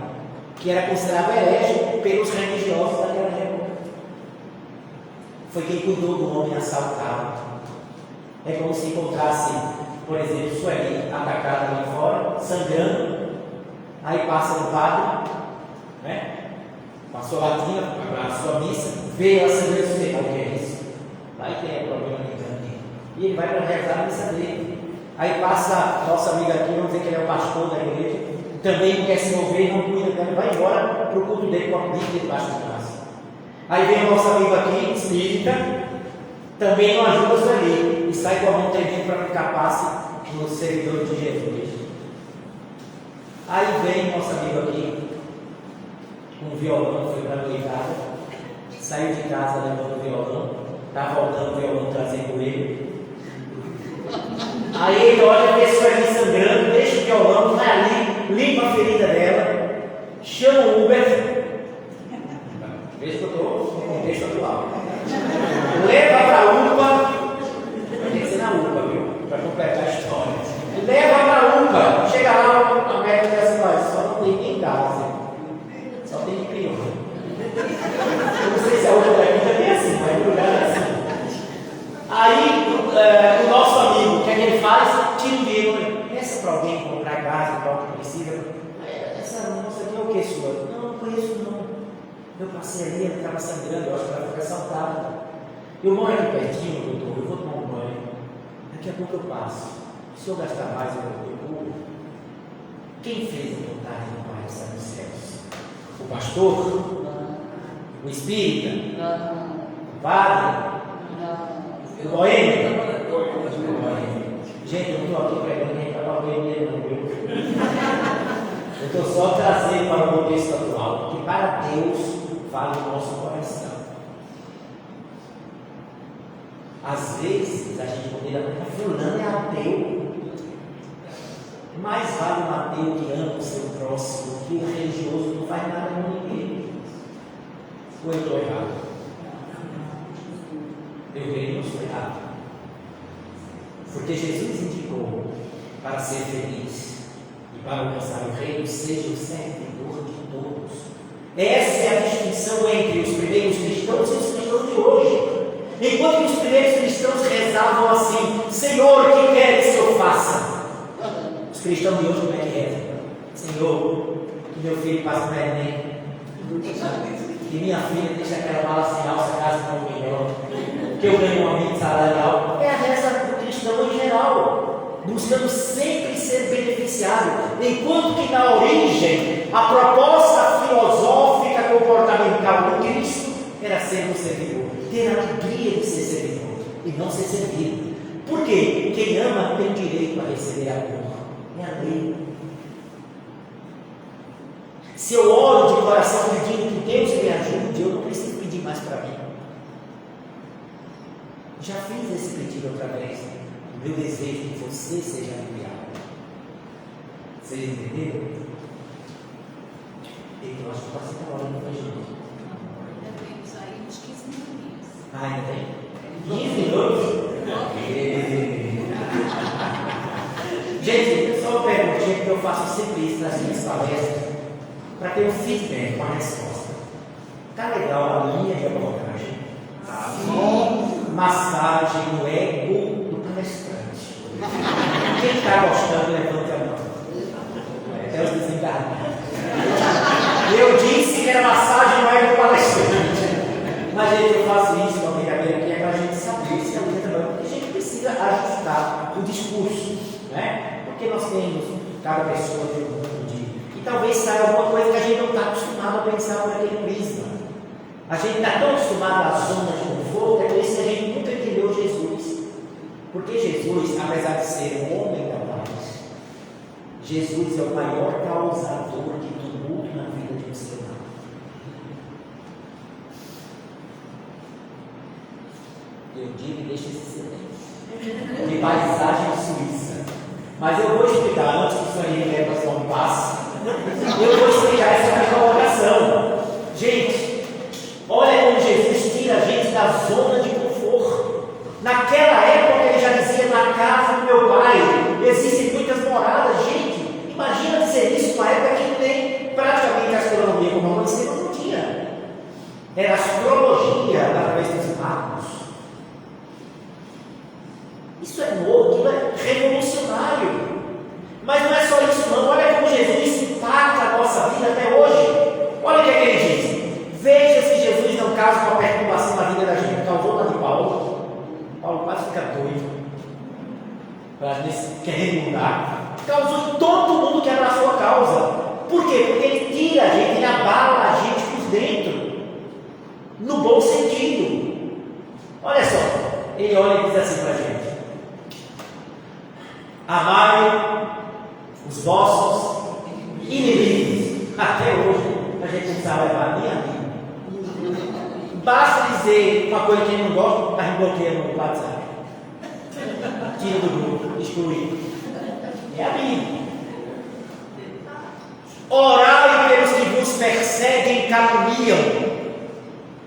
que era considerado herege pelos religiosos daquela época. Foi quem cuidou do homem assaltado. É como se encontrasse, por exemplo, Sueli atacada ali fora, sangrando, aí passa no padre, né? Passou a latinha, a sua missa, vê ela sangrando, você sabe o que é isso? Aí tem problema de sangue. E ele vai para rezar a missa dele. Aí passa nossa amiga aqui, vamos dizer que ele é o pastor da igreja, também não quer se mover, não cuida dela, vai embora para o culto dele com a Bíblia debaixo do braço. Aí vem o nosso amigo aqui, espírita, também não ajuda isso ali, e sai com a mão tremendo para ficar passe nos seguidores de Jesus. Aí vem o nosso amigo aqui, com um violão, foi para a noitada, saiu de casa levando o violão, está voltando o violão trazendo ele. Aí ele olha a pessoa ali sangrando, deixa o violão, vai ali, limpa a ferida dela, chama o Uber. Veja que eu estou no contexto atual. Leva para a UPA, tem que ser na UPA, viu? Para completar a história. Leva para a UPA, chega lá, a médica diz assim: só não tem nem casa, só tem de crioulo. Eu não sei se a UPA daqui também é assim, mas o lugar é assim. Aí o nosso amigo, o que é que ele faz? Tira o dinheiro, peça para alguém comprar gás, para o que precisa. Essa moça aqui é o que, senhor? Não conheço não. Eu passei ali, ela estava sangrando, eu acho que ela foi assaltada. Eu moro aqui pertinho, doutor, eu vou tomar um banho. Daqui a pouco eu passo. Se eu gastar mais, eu vou. Quem fez a vontade do Pai que está nos céus? O pastor? O espírita? O padre? O boêmio? Gente, eu não estou aqui pregando nem para boêmio, não, viu? Eu estou só trazendo para o contexto atual, que para Deus vale o nosso coração. Às vezes a gente poderia falar: fulano é ateu. Mais vale um ateu que ama o seu próximo que o religioso que não faz nada com ninguém. Ou eu estou errado? Eu creio que não estou errado. Porque Jesus indicou para ser feliz e para alcançar o reino, seja o servidor de todos. Essa é a distinção entre os primeiros cristãos e os cristãos de hoje. Enquanto que os primeiros cristãos rezavam assim: Senhor, o que queres que eu faça? Os cristãos de hoje como é que rezam? Senhor, que meu filho passe no Enem, que minha filha deixe aquela mala sem alça, casa com um melhor, que eu ganhe um aumento salarial. É a reza do cristão em geral, buscando sempre ser beneficiado, enquanto que na origem a proposta filosófica comportamental do Cristo era ser um servidor, ter a alegria de ser servidor e não ser servido. Por quê? Quem ama tem direito a receber amor. É a lei. Se eu oro de coração pedindo que Deus me ajude, eu não preciso pedir mais para mim. Já fiz esse pedido outra vez. O meu desejo é que você seja aliviado. Vocês entenderam? Então, acho que quase está hora de gente. Ainda temos aí uns 15 minutinhos. Ah, ainda tem? 15 minutos? Gente, só uma perguntinha que eu faço sempre isso nas minhas palestras, para ter um feedback com a resposta. Tá legal a linha de abordagem? Tá bom. Massagem no ego do palestrante. Quem está gostando, levante a mão. É os desencarnados. Eu disse que era massagem no ego do palestrante. Mas, gente, eu faço isso com a brincadeira aqui, é para a gente saber se a letra não. Porque a gente precisa ajustar o discurso, né? Porque nós temos, cada pessoa tem um mundo de. E talvez saia alguma coisa que a gente não está acostumado a pensar por aquele prisma. A gente está tão acostumado à zona de conforto, é por isso que a gente nunca entendeu Jesus. Porque Jesus, apesar de ser um homem da paz, Jesus é o maior causador de tumulto na vida de um ser humano. Eu digo e deixo esse silêncio. De paisagem suíça. Mas eu vou explicar, antes que o senhor Henrique para São passe, eu vou explicar essa minha colocação. Gente, olha como Jesus tira a gente da zona de conforto. Naquela época ele já dizia: na casa do meu pai existem muitas moradas. Gente, imagina dizer isso numa época que não tem praticamente astronomia como nós conhecemos, não tinha. Era astrologia através dos magos. Isso é novo, aquilo é revolucionário. Mas não é só isso não, olha como Jesus impacta a nossa vida até hoje. Olha o que é que ele diz: veja se Jesus não causa uma perturbação na vida da gente. Causou na de Paulo. Paulo quase fica doido, querendo mudar. Causou em todo mundo que abraçou a causa. Por quê? Porque ele tira a gente, ele abala a gente por dentro, no bom sentido. Olha só, ele olha e diz assim para a gente: amai os vossos inimigos. Até hoje a gente não sabe levar nem amigo. Basta dizer uma coisa que a gente não gosta, a gente bloqueia no WhatsApp, tira do grupo, exclui. É amigo. Orai pelos que vos perseguem e caluniam.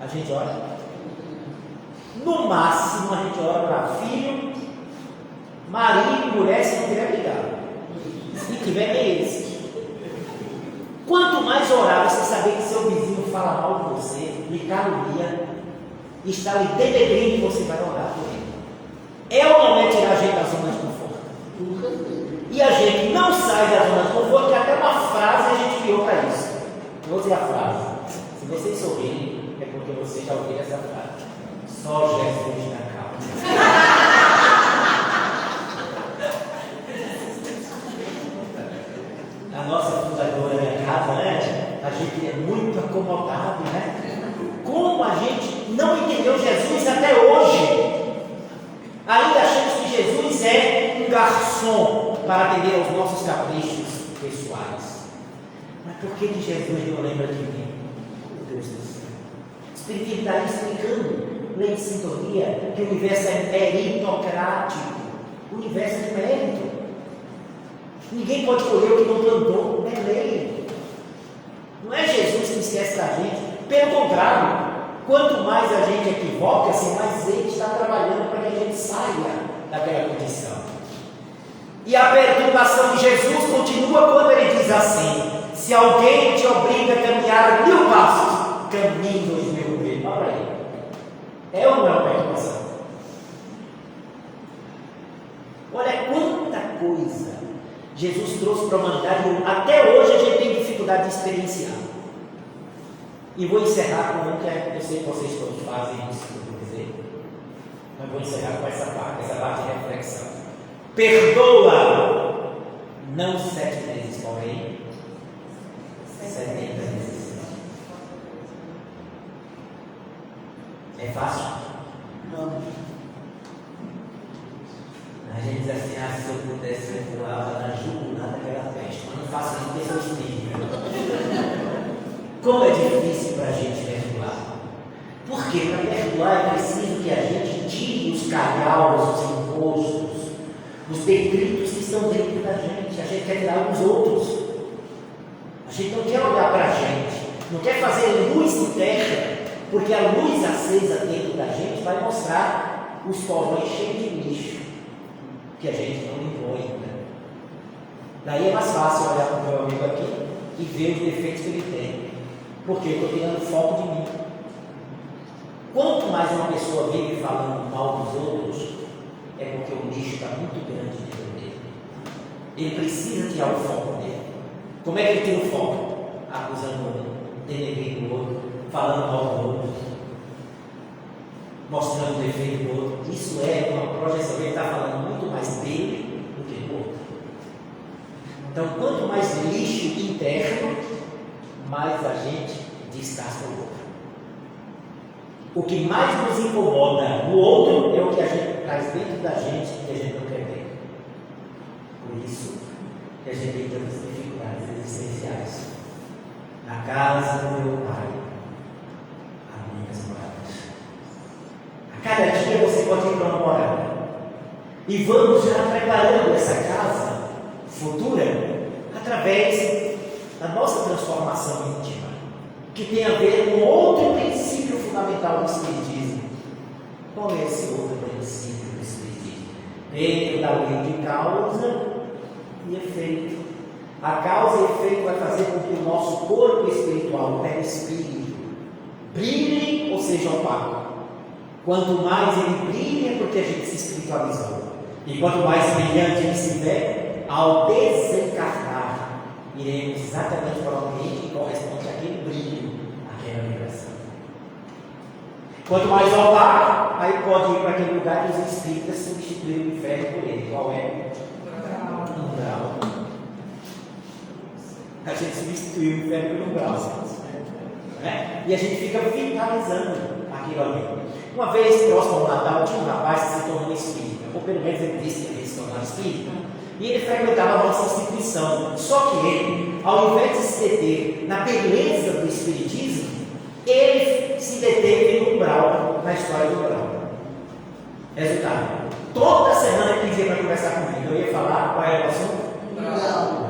A gente ora. No máximo a gente ora para filho, marido e mulher, se não tiver brigado. Se tiver, é esse. Quanto mais orar, você saber que seu vizinho fala mal de você, lhe calunia, está lhe denegrindo, você vai orar por ele. É ou não é tirar a gente da zona de conforto? E a gente não sai da zona de conforto, que até uma frase a gente criou para isso. Eu vou dizer a frase. Se vocês sorrirem, é porque vocês já ouviram essa frase. Só Jesus na causa. A nossa fundadora da casa, né? A gente é muito acomodado, né? Como a gente não entendeu Jesus até hoje? Ainda achamos que Jesus é um garçom para atender aos nossos caprichos pessoais. Mas por que Jesus não lembra de mim? Meu Deus do céu. O Espiritismo está explicando, lei de sintonia, que o universo é meritocrático. O universo é de mérito. Ninguém pode colher o que não plantou, é lei. Não é Jesus que esquece da gente. Pelo contrário, quanto mais a gente equivoca-se, mais ele está trabalhando para que a gente saia daquela condição. E a perturbação de Jesus continua quando ele diz assim: se alguém te obriga a caminhar 1000 passos, caminhe 2000 vezes. Olha aí. É ou não é uma perturbação? Olha quanta coisa Jesus trouxe para a humanidade. Até hoje a gente tem dificuldade de experienciar. E vou encerrar com um que eu sei que vocês todos fazem isso que eu vou dizer, mas vou encerrar com essa parte de reflexão. Perdoa, não 7 vezes, porém 70 vezes. É fácil? Não. A gente diz assim: ah, se eu pudesse perdoar na jugular daquela peste, mas não faço nem pessoas espírita. Como é difícil para a gente perdoar. Porque para perdoar é preciso que a gente tire os calhaus, os encostos, nos detritos que estão dentro da gente. A gente quer tirar os outros. A gente não quer olhar para a gente, não quer fazer luz interna, porque a luz acesa dentro da gente vai mostrar os povões cheios de lixo, que a gente não limpou ainda. Daí é mais fácil olhar para o meu amigo aqui e ver os defeitos que ele tem, porque eu estou tirando foco de mim. Quanto mais uma pessoa vive falando mal dos outros, é porque o lixo está muito grande dentro dele. Ele precisa tirar o foco dele. Como é que ele tira o foco? Acusando o outro, denegrindo o outro, falando mal do outro, mostrando o defeito do outro. Isso é uma projeção. Ele está falando muito mais dele do que do outro. Então, quanto mais lixo interno, mais a gente descasca o outro. O que mais nos incomoda no outro é o que a gente traz dentro da gente e a gente não quer ver. Por isso que a gente tem tantas dificuldades existenciais. Na casa do meu pai, há muitas moradas. A cada dia você pode ir para uma morada. E vamos já preparando essa casa futura através da nossa transformação íntima, que tem a ver com outro princípio fundamental do Espiritismo. Qual é esse outro princípio do Espiritismo? Dentro da lei de causa e efeito. A causa e efeito vai fazer com que o nosso corpo espiritual, o perispírito, brilhe ou seja opaco. Quanto mais ele brilha, é porque a gente se espiritualizou. E quanto mais brilhante ele estiver, ao desencarnar, iremos exatamente para o ambiente que corresponde àquele brilho, àquela vibração. Quanto mais opaco, aí pode ir para aquele lugar que os espíritas substituíram o inferno por ele. Qual é? Umbral. A gente substituiu o inferno pelo umbral. Né? E a gente fica vitalizando aquilo ali. Uma vez, próximo ao Natal, tinha um rapaz que se tornou espírita, ou pelo menos ele disse que ele se tornou espírita, e ele frequentava a nossa instituição. Só que ele, ao invés de se deter na beleza do espiritismo, ele se deteve no umbral, na história do umbral. Resultado: toda semana ele dizia para conversar comigo, eu ia falar qual era o assunto? Umbral.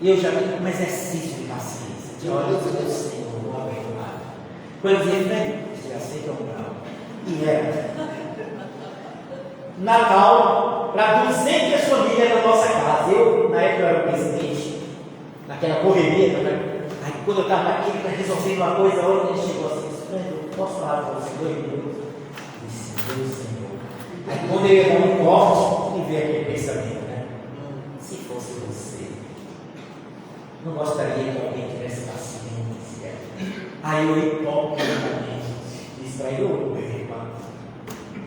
E eu já vi um exercício de paciência, de olha, Deus Senhor, vou abençoar. Quando eu dizia, né? Já sei que é umbral. E era Natal para 200 famílias na nossa casa. Eu, na época, eu era o presidente, naquela correria, aí quando eu estava aqui resolvendo uma coisa, a outra, ele chegou assim, eu posso falar para você 2 minutos? Eu disse, Deus Senhor. Aí quando eu ia dar um corte, me veio aquele pensamento, né? Se fosse você, não gostaria que alguém tivesse paciência. Aí eu hipocritamente disse para ele, ô irmão,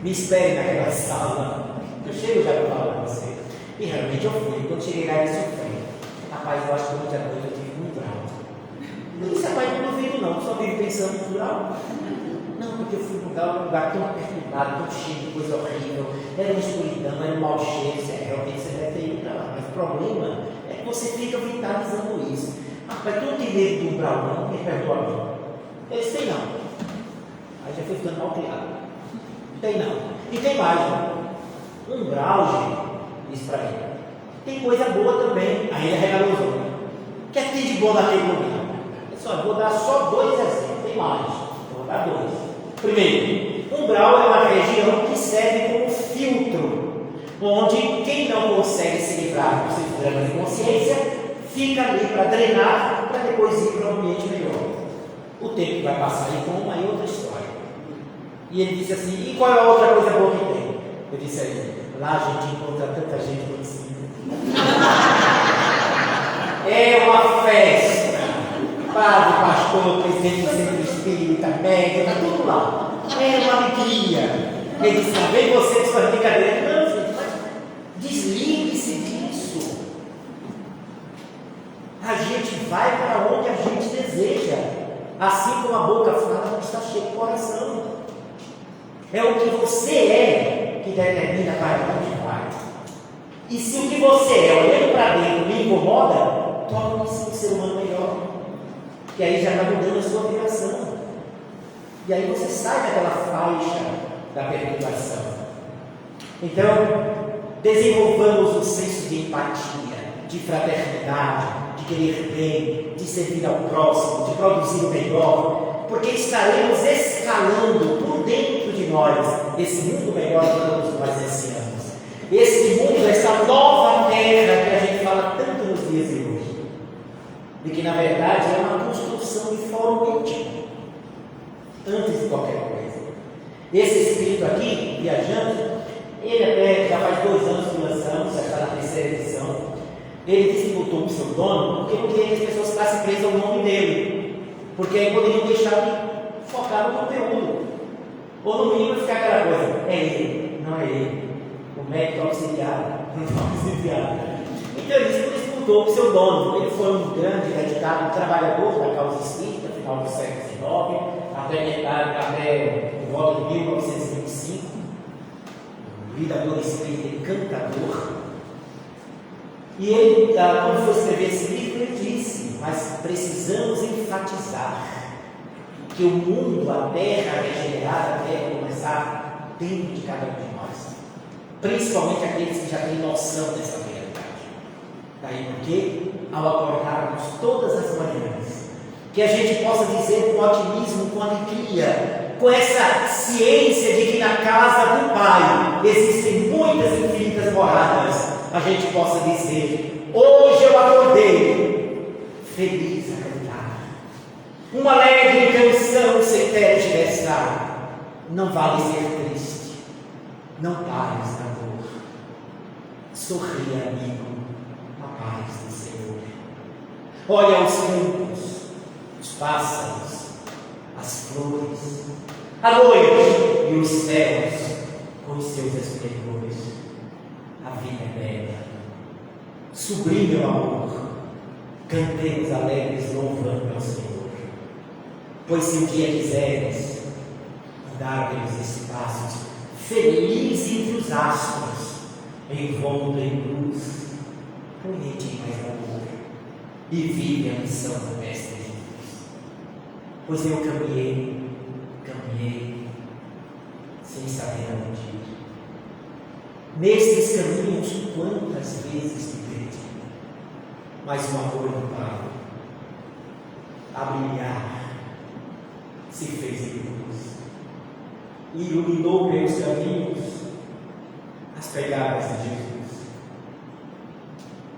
me espere naquela sala. Eu chego já para falar com você. E realmente eu fui. Quando cheguei lá, ele sofreu. Rapaz, eu acho que ontem à noite eu tive um grau. Eu disse, rapaz, eu não duvido não. Só vivo pensando no grau. Não, porque eu fui num lugar tão perturbado, tão cheio de coisa horrível. Era uma escuridão, era um mau cheiro. Realmente você deve ter ido para lá. Mas o problema é que você fica vitalizando isso. Rapaz, tu não tem medo do umbral, não? Me perdoa a mim. Eu disse, tem não. Aí já foi ficando mal criado. Tem não. E tem mais, não. Umbral, gente, disse para ele, tem coisa boa também. Aí ele regalou. O que é que tem de bom naquele lugar? Eu disse, vou dar só 2 exemplos, tem mais. Vou dar 2. Primeiro, umbral é uma região que serve como filtro, onde quem não consegue se livrar dos seus dramas de consciência fica ali para drenar, para depois ir para um ambiente melhor. O tempo que vai passar aí com uma e outra história. E ele disse assim, e qual é a outra coisa boa que tem? Eu disse a ele, lá a gente encontra tanta gente conhecida. É uma festa. Padre, pastor, presidente do centro espírita, médico, está tudo lá. É uma alegria. Ele disse, vem você com suas brincadeiras. Não, gente, mas desligue-se disso. A gente vai para onde a gente deseja. Assim como a boca fala, está cheio de coração. É o que você é que determina para onde vai. E se o que você é, olhando para dentro, me incomoda, torne-se um ser humano melhor. Que aí já está mudando a sua vibração. E aí você sai daquela faixa da perturbação. Então, desenvolvamos um senso de empatia, de fraternidade, de querer bem, de servir ao próximo, de produzir o melhor, porque estaremos escalando por dentro de nós esse mundo melhor que todos nós desejamos. Esse mundo, essa nova terra que a gente fala tanto nos dias de hoje, e que na verdade é uma construção de fórum íntimo, antes de qualquer coisa. Esse espírito aqui, viajante, ele até já faz 2 anos que lançamos, já está na 3ª edição. Ele disse que botou o pseudônimo porque não queria que as pessoas ficassem presas ao nome dele, porque aí poderiam deixar de focar no conteúdo, ou no mínimo ficar aquela coisa: é ele, não é ele, o médico auxiliar, não auxiliar. Então ele disse que ele botou o pseudônimo. Ele foi um grande, dedicado, trabalhador da causa espírita, no final do século XIX, até por volta de 1925, lidador espírita e cantador. E ele, quando foi escrever esse livro, ele disse: mas precisamos enfatizar que o mundo, a terra regenerada deve começar dentro de cada um de nós, principalmente aqueles que já têm noção dessa realidade. Daí porque, ao acordarmos todas as manhãs, que a gente possa dizer com otimismo, com alegria, com essa ciência de que na casa do Pai existem muitas infinitas moradas, a gente possa dizer: hoje eu acordei feliz a cantar, uma alegre canção sem teto de estar. Não vale ser triste, não pares na dor, sorria, amigo, a paz do Senhor. Olha os campos, os pássaros, as flores, a noite e os céus com os seus esplendores. A vida é bela, sublime o amor, cantemos alegres louvando ao Senhor. Pois se um dia quiseres andar pelos espaços, feliz entre os astros, envolto em luz, põe em ti mais amor e vive a missão do Mestre Jesus. Pois eu caminhei, sem saber aonde ir. Nestes caminhos, quantas vezes me perdi, mas o amor do Pai, a brilhar, se fez em luz, e iluminou meus caminhos, as pegadas de Jesus.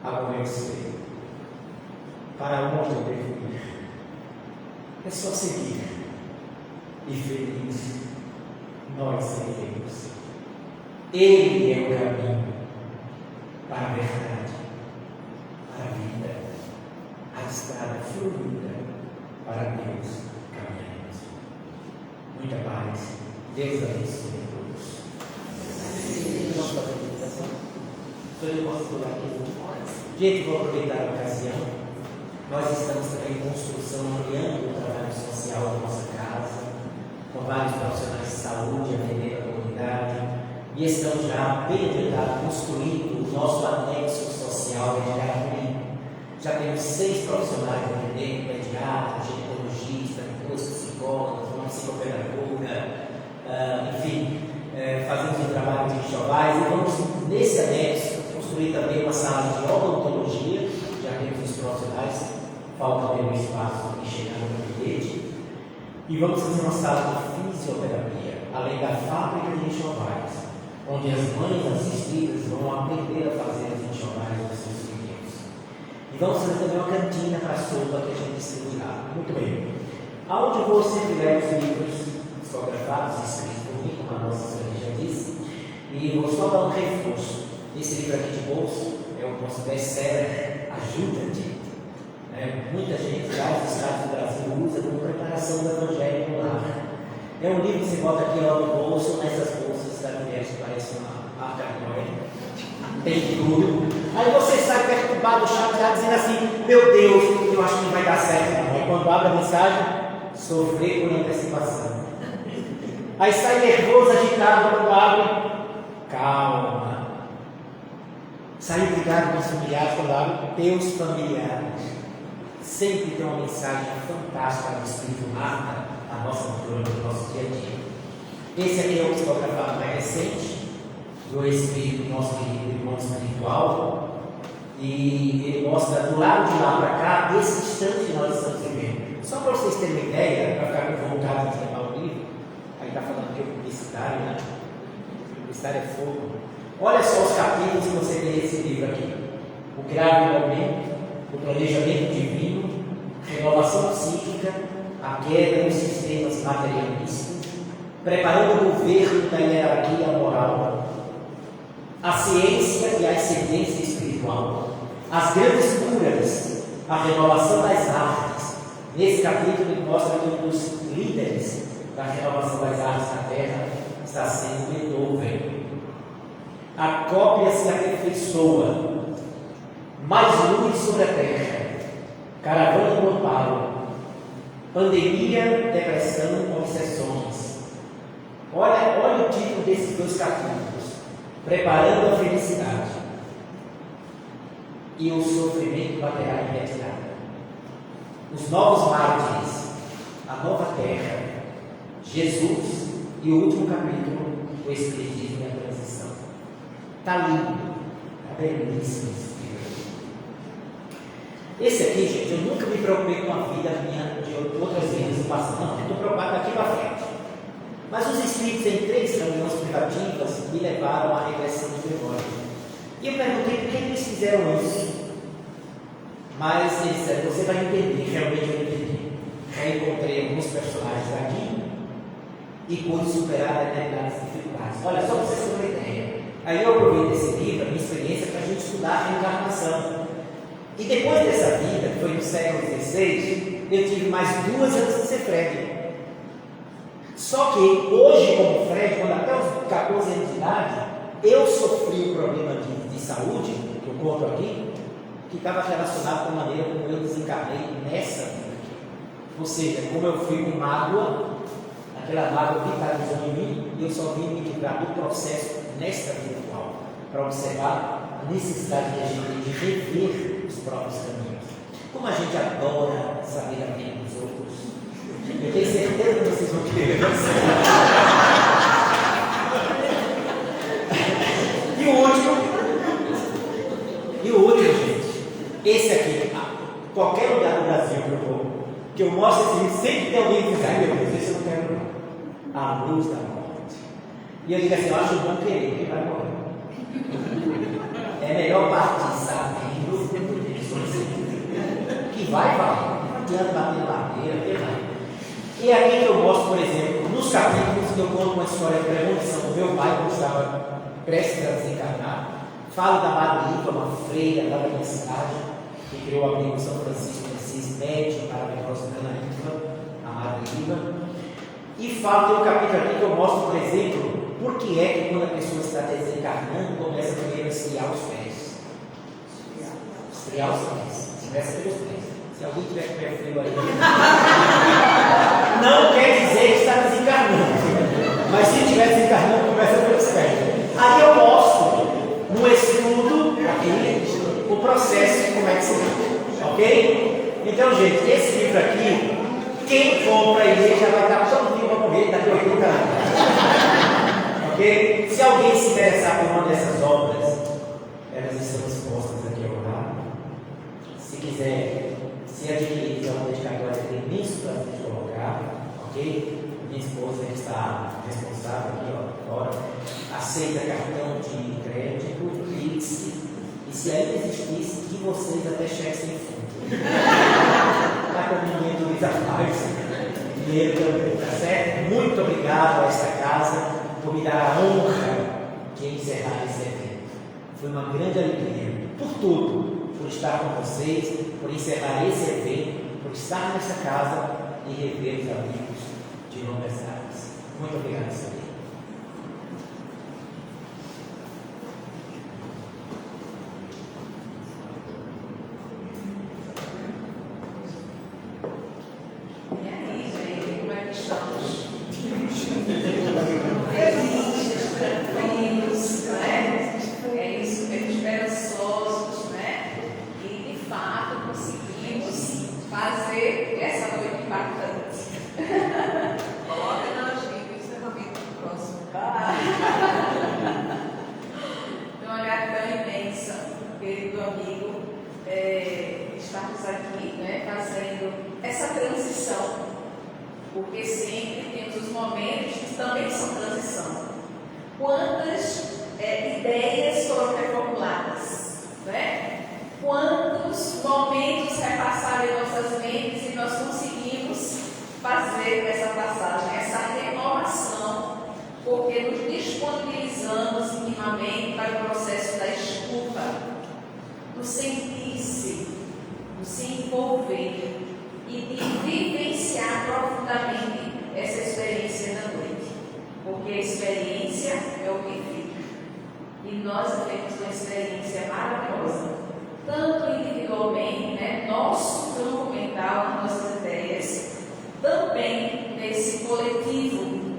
Agora eu sei para onde eu devo ir. É só seguir, e feliz nós seremos. Ele é o caminho para a verdade, para a vida, a estrada fluida para Deus caminharemos. Muita paz, Deus abençoe a todos. Vamos fazer a meditação? Eu posso pular aqui? Gente, vou aproveitar a ocasião. Nós estamos também em construção, ampliando o trabalho social da nossa casa, com vários profissionais de saúde, atendendo a comunidade. E estamos já bem adiantados construindo o nosso anexo social de Jardim. Já temos 6 profissionais atendendo: pediatra, ginecologista, 2 psicólogos, uma psicopedagoga, enfim, fazemos um trabalho de enxovais. E vamos, nesse anexo, construir também uma sala de odontologia. Já temos os profissionais, falta ter um espaço para chegar no gabinete. E vamos fazer uma sala de fisioterapia, além da fábrica de enxovais, onde as mães assistidas vão aprender a fazer os enxovais dos seus filhos. E vamos fazer também uma cantina para a sopa que a gente distribuirá. Muito bem. Aonde você tiver os livros psicografados, escritos por mim, como a nossa senhora já disse, e vou só dar um reforço. Esse livro aqui de bolso é o nosso best-seller, Ajuda-te. Muita gente já dos estados do Brasil usa como preparação do Evangelho no lar. É um livro que você bota aqui no bolso, nessas bolsas da mulher que parece uma arca de Noé. Tem tudo. Aí você sai perturbado, chateado, dizendo assim: meu Deus, eu acho que não vai dar certo não. Aí quando abre a mensagem, sofrer por antecipação. Aí sai nervoso, agitado, quando abre, calma. Sai brigado com os familiares, quando abre, teus familiares. Sempre tem uma mensagem fantástica do Espírito Marta, a nossa cultura do nosso dia a dia. Esse aqui é o psicografado mais recente, do Espírito, nosso querido irmão espiritual, e ele mostra do lado de lá para cá esse instante que nós estamos vivendo. Só para vocês terem uma ideia, para ficar com vontade de levar o livro, aí está falando que é publicitário, né? Publicitário é fogo. Olha só os capítulos que você tem nesse livro aqui: o grave momento, o planejamento divino, renovação psíquica, a queda dos sistemas materialistas, preparando o governo da hierarquia moral, a ciência e a ascendência espiritual, as grandes curas, a renovação das artes. Nesse capítulo ele mostra que um dos líderes da renovação das artes na Terra está sendo Beethoven. A cópia se aperfeiçoa, mais luz sobre a Terra, caravana global, pandemia, depressão, obsessões. Olha o título desses dois capítulos: preparando a felicidade e o sofrimento baterá em retirada. Os novos mártires, a nova terra, Jesus e o último capítulo, o Espiritismo e a transição. Está lindo, está belíssimo esse livro. Esse aqui, gente, eu nunca me preocupei com a vida minha de outras vidas do passado. Não, eu estou preocupado daqui para frente. Mas os espíritos em 3 reuniões privativas me levaram à regressão de memória. E eu perguntei por que eles fizeram isso. Mas eles disseram: você vai entender. Realmente eu entendi. Reencontrei alguns personagens aqui e pude superar determinadas dificuldades. Olha, só para vocês terem uma ideia. Aí eu aproveitei esse livro, a minha experiência, para a gente estudar a reencarnação. E depois dessa vida, que foi no século XVI, eu tive mais 2 antes de ser Fred. Só que hoje, como Fred, quando até os 14 anos de idade, eu sofri um problema de saúde, que eu conto aqui, que estava relacionado com a maneira como eu desencarnei nessa vida. Ou seja, como eu fui com mágoa, aquela mágoa vitalizou em mim, e eu só vim me livrar do processo nesta vida atual, para observar a necessidade de a gente de rever os próprios caminhos. Como a gente adora saber a vida dos outros. Eu tenho certeza que vocês vão querer. E o último, gente, esse aqui, qualquer lugar do Brasil que eu vou, que eu mostro esse vídeo, sempre tem alguém que diz: ai meu Deus, esse eu não quero não. A luz da morte. E eu digo assim: eu acho bom querer, porque vai morrer. É melhor partir sabendo que vai. Não adianta bater madeira, que vai. E aqui que eu mostro, por exemplo, nos capítulos que eu conto uma história de premonição do meu pai, quando estava prestes a desencarnar. Falo da Madre Iva, uma freira lá da minha cidade, que criou o amigo São Francisco de Assis, médium para a necrose a Madre Iva. E falo, tem um capítulo aqui que eu mostro, por exemplo, por que é que quando a pessoa está desencarnando, começa primeiro a esfriar os pés. Esfriar os pés. Começa pelos pés. Se alguém tiver com o pé frio aí, não quer dizer que está desencarnando. Mas se estiver desencarnando, começa pelos pés. Aí eu mostro, no estudo, aqui, o processo, como é que se dá. Ok? Então, gente, esse livro aqui, quem for para a igreja vai estar todo dia para morrer daqui a 80 anos. Ok? Se alguém se interessar por uma dessas obras, elas estão expostas aqui ao lado. Se quiser se adquirir, é uma dedicatória que tem imenso prazer de colocar. Ok? Minha esposa está responsável aqui, ó, fora. Aceita cartão de crédito, Pix, e se ainda existisse, de vocês até cheque sem fundo. Está com o momento de paz, dinheiro também, tá certo? Muito obrigado a esta casa por me dar a honra de encerrar esse evento. Foi uma grande alegria, por tudo, por estar com vocês, por encerrar esse evento, por estar nessa casa e rever os amigos de longas datas. Muito obrigado, senhor. fazendo essa transição, porque sempre temos os momentos que também são transição. Quantas ideias foram reformuladas, né? Quantos momentos repassaram em nossas mentes e nós conseguimos fazer essa passagem, essa renovação, porque nos disponibilizamos intimamente para o processo da escuta, do sentir-se, do se envolver e de vivenciar profundamente essa experiência da noite, porque a experiência é o que fica, e nós temos uma experiência maravilhosa, tanto individualmente, né, nosso campo mental, nossas ideias, também nesse coletivo,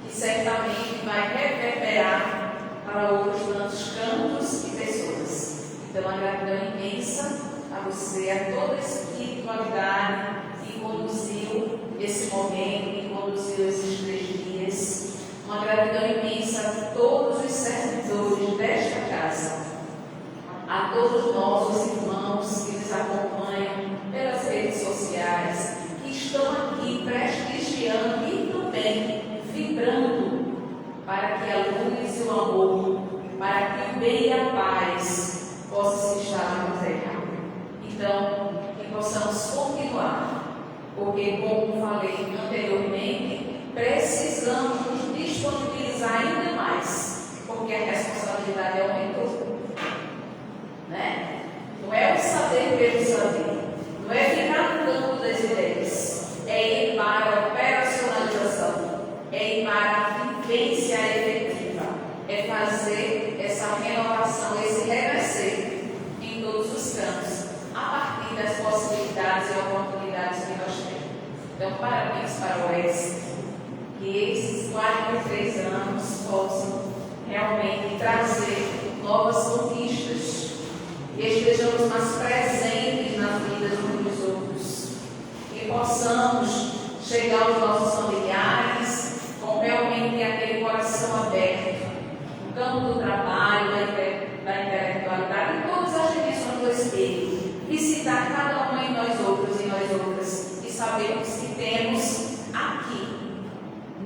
que certamente vai reverberar para outros tantos campos e pessoas. Então, a gratidão imensa a você, a toda a espiritualidade que conduziu esse momento, que conduziu esses 3 dias. Uma gratidão imensa a todos os servidores desta casa, a todos nós, os irmãos que nos acompanham pelas redes sociais, que estão aqui prestigiando e também vibrando para que a luz e o amor, para que o bem e a paz possam se instalar na terra. Então, que possamos continuar, porque, como falei anteriormente, precisamos nos disponibilizar ainda mais, porque a responsabilidade aumentou, né? Não é o saber pelo saber, não é ficar no campo das ideias, é ir para a operacionalização, é ir para a vivência efetiva, é fazer essa renovação, esse renascer em todos os campos, a partir das possibilidades e oportunidades que nós temos. Então, parabéns para o ESC, que esses 43 anos possam realmente trazer novas conquistas, que estejamos mais presentes nas vidas uns dos outros, que possamos chegar aos nossos familiares com realmente aquele coração aberto, no campo do trabalho, da intelectualidade, em todas as dimensões do espírito, visitar cada um em nós outros e nós outras, e sabermos que temos aqui,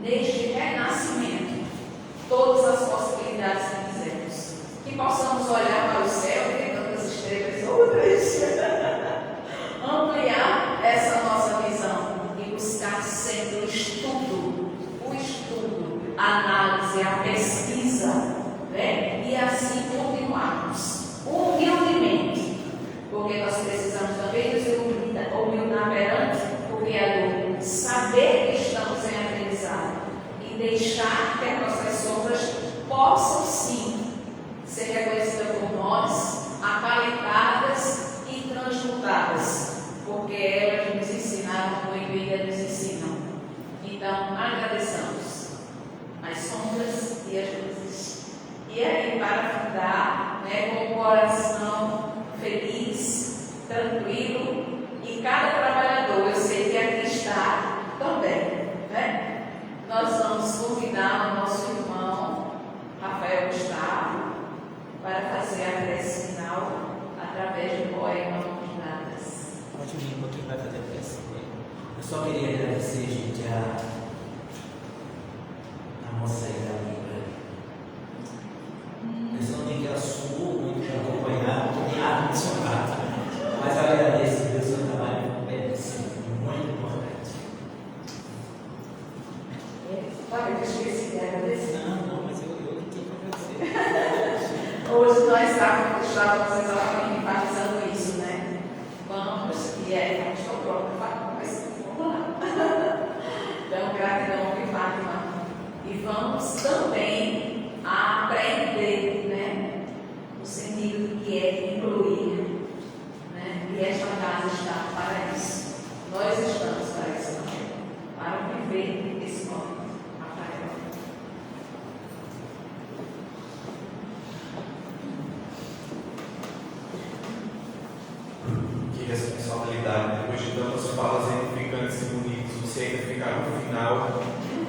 neste renascimento, todas as possibilidades que quisermos, que possamos olhar para o céu e ver tantas estrelas outras, ampliar essa nossa visão e buscar sempre o estudo, a análise, a pesquisa, né? E assim continuarmos humildemente, porque nós precisamos também nos humildar perante o Criador, saber que estamos em aprendizado e deixar que as nossas sombras possam sim ser reconhecidas por nós, acalentadas e transmutadas, porque elas nos ensinaram muito e ainda nos ensinam. Então, agradeçamos as sombras e as luzes. E aí, para fundar, né, com o coração feliz, tranquilo, e cada trabalhador, eu sei que aqui está também, né? Nós vamos convidar o nosso irmão Rafael Gustavo para fazer a prece final através do poema Mãos Dadas. Pode vir, quem vai fazer a prece? Eu só queria agradecer, gente, a moça aí da Libra. Eu só não tenho que ela suou muito para acompanhar, não tem nada mencionado. Mas eu agradeço pelo seu trabalho, muito importante. Olha, eu esqueci de agradecer. Não, mas eu tenho que agradecer. Hoje nós estávamos exatamente enfatizando isso, né? Vamos, e é, estou pronta, mas vamos lá. Então, gratidão, Fátima. E vamos também aprender, né? O sentido que é incluir, né? E esta casa está para isso. Nós estamos para isso também, para viver esse momento. Que responsabilidade, depois de tantas falas edificantes e bonitas, você ainda ficar no final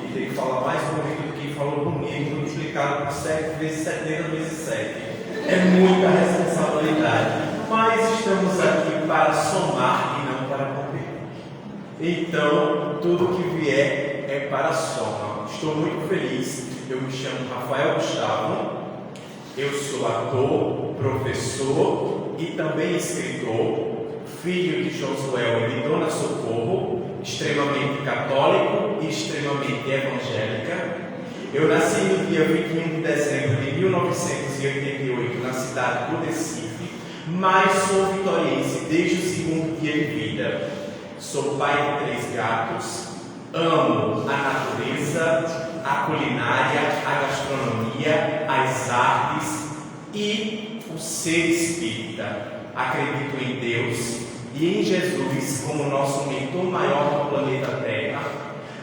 e ter que falar mais bonito do que falou bonito, multiplicado por 7 vezes 70 vezes 7. É muita responsabilidade, mas estamos aqui para somar e não Então, tudo que vier é para a soma. Estou muito feliz. Eu me chamo Rafael Gustavo. Eu sou ator, professor e também escritor, filho de Josué e de Dona Socorro, extremamente católico e extremamente evangélica. Eu nasci no dia 21 de dezembro de 1988 na cidade do Recife, mas sou vitoriense desde o segundo dia de vida. Sou pai de 3 gatos, amo a natureza, a culinária, a gastronomia, as artes e o ser espírita. Acredito em Deus e em Jesus como nosso mentor maior do planeta Terra.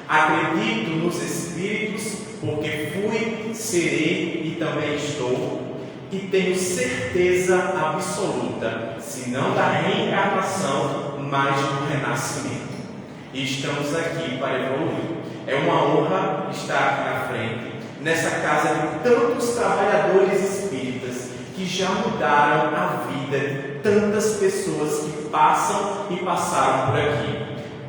Acredito nos Espíritos porque fui, serei e também estou. E tenho certeza absoluta, se não da reencarnação, mas do renascimento. E estamos aqui para evoluir. É uma honra estar aqui na frente, nessa casa de tantos trabalhadores espíritas que já mudaram a vida de tantas pessoas que passam e passaram por aqui.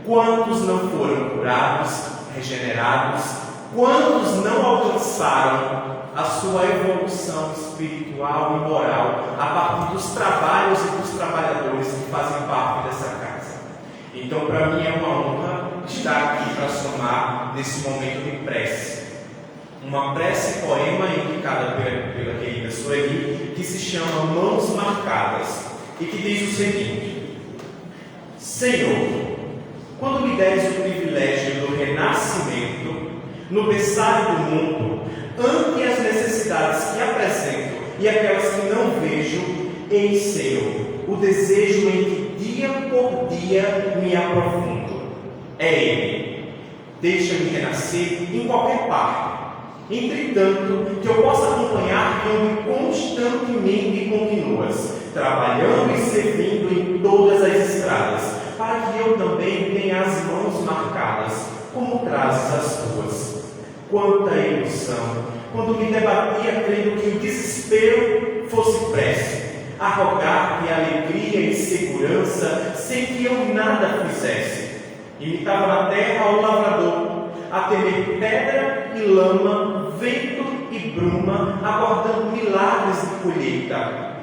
Quantos não foram curados, regenerados? Quantos não alcançaram a sua evolução espiritual e moral a partir dos trabalhos e dos trabalhadores que fazem parte dessa casa? Então, para mim é uma honra estar aqui para somar nesse momento de prece. Uma prece poema indicada pela querida Sueli, que se chama Mãos Marcadas, e que diz o seguinte: Senhor, quando me deres o privilégio do renascimento, no berçário do mundo, ante as necessidades que apresento e aquelas que não vejo, eis, Senhor, o desejo em que dia por dia me aprofundo. É Ele. Deixa-me renascer em qualquer parte. Entretanto, que eu possa acompanhar-te onde constantemente continuas, trabalhando e servindo em todas as estradas, para que eu também tenha as mãos marcadas, como trazes as tuas. Quanta ilusão, quando me debatia crendo que o desespero fosse prece, a rogar-te alegria e segurança, sem que eu nada fizesse. Imitava na terra o lavrador, a temer pedra e lama, vento e bruma, aguardando milagres de colheita,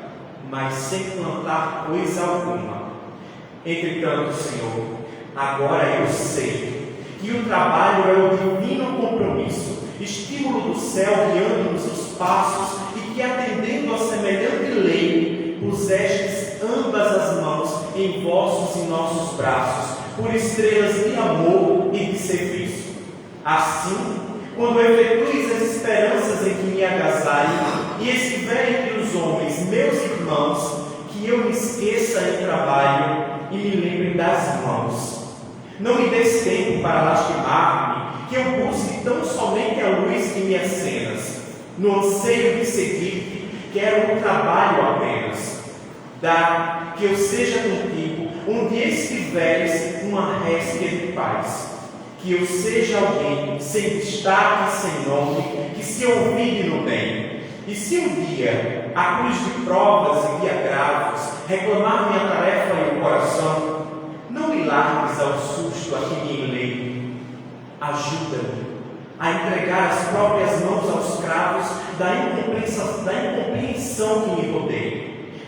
mas sem plantar coisa alguma. Entretanto, Senhor, agora eu sei que o trabalho é o divino compromisso, estímulo do céu guiando-nos os passos, e que, atendendo a semelhante lei, pusestes ambas as mãos em vossos e nossos braços, por estrelas de amor e de serviço. Assim, quando efetues as esperanças em que me agasalhe e estiver entre os homens, meus irmãos, que eu me esqueça em trabalho e me lembre das mãos. Não me des tempo para lastimar-me, que eu busque tão somente a luz que me acenas. No anseio de seguir-te, quero um trabalho apenas. Dá que eu seja contigo, onde estiveres, uma réstia de paz. Que eu seja alguém sem destaque, sem nome, que se ouvide no bem. E se um dia, à cruz de provas e de agravos, reclamar minha tarefa e o coração, não me largues ao susto a que me enleio. Ajuda-me a entregar as próprias mãos aos cravos da incompreensão que me rodeia,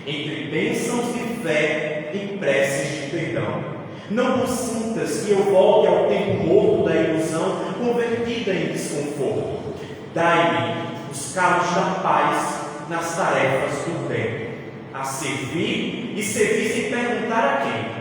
entre bênçãos de fé e preces de perdão. Não consintas que eu volte ao tempo morto da ilusão, convertida em desconforto. Dai-me os calos da paz nas tarefas do bem, a servir e servir sem perguntar a quem.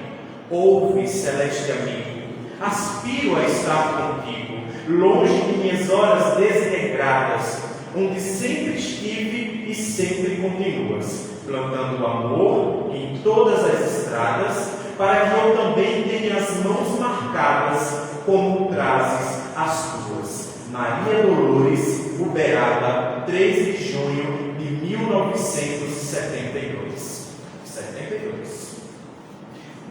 Ouve, celeste amigo, aspiro a estar contigo, longe de minhas horas desregradas, onde sempre estive e sempre continuas, plantando amor em todas as estradas, para que eu também tenha as mãos marcadas, como trazes as tuas. Maria Dolores, Uberaba, 3 de junho de 1972. 72.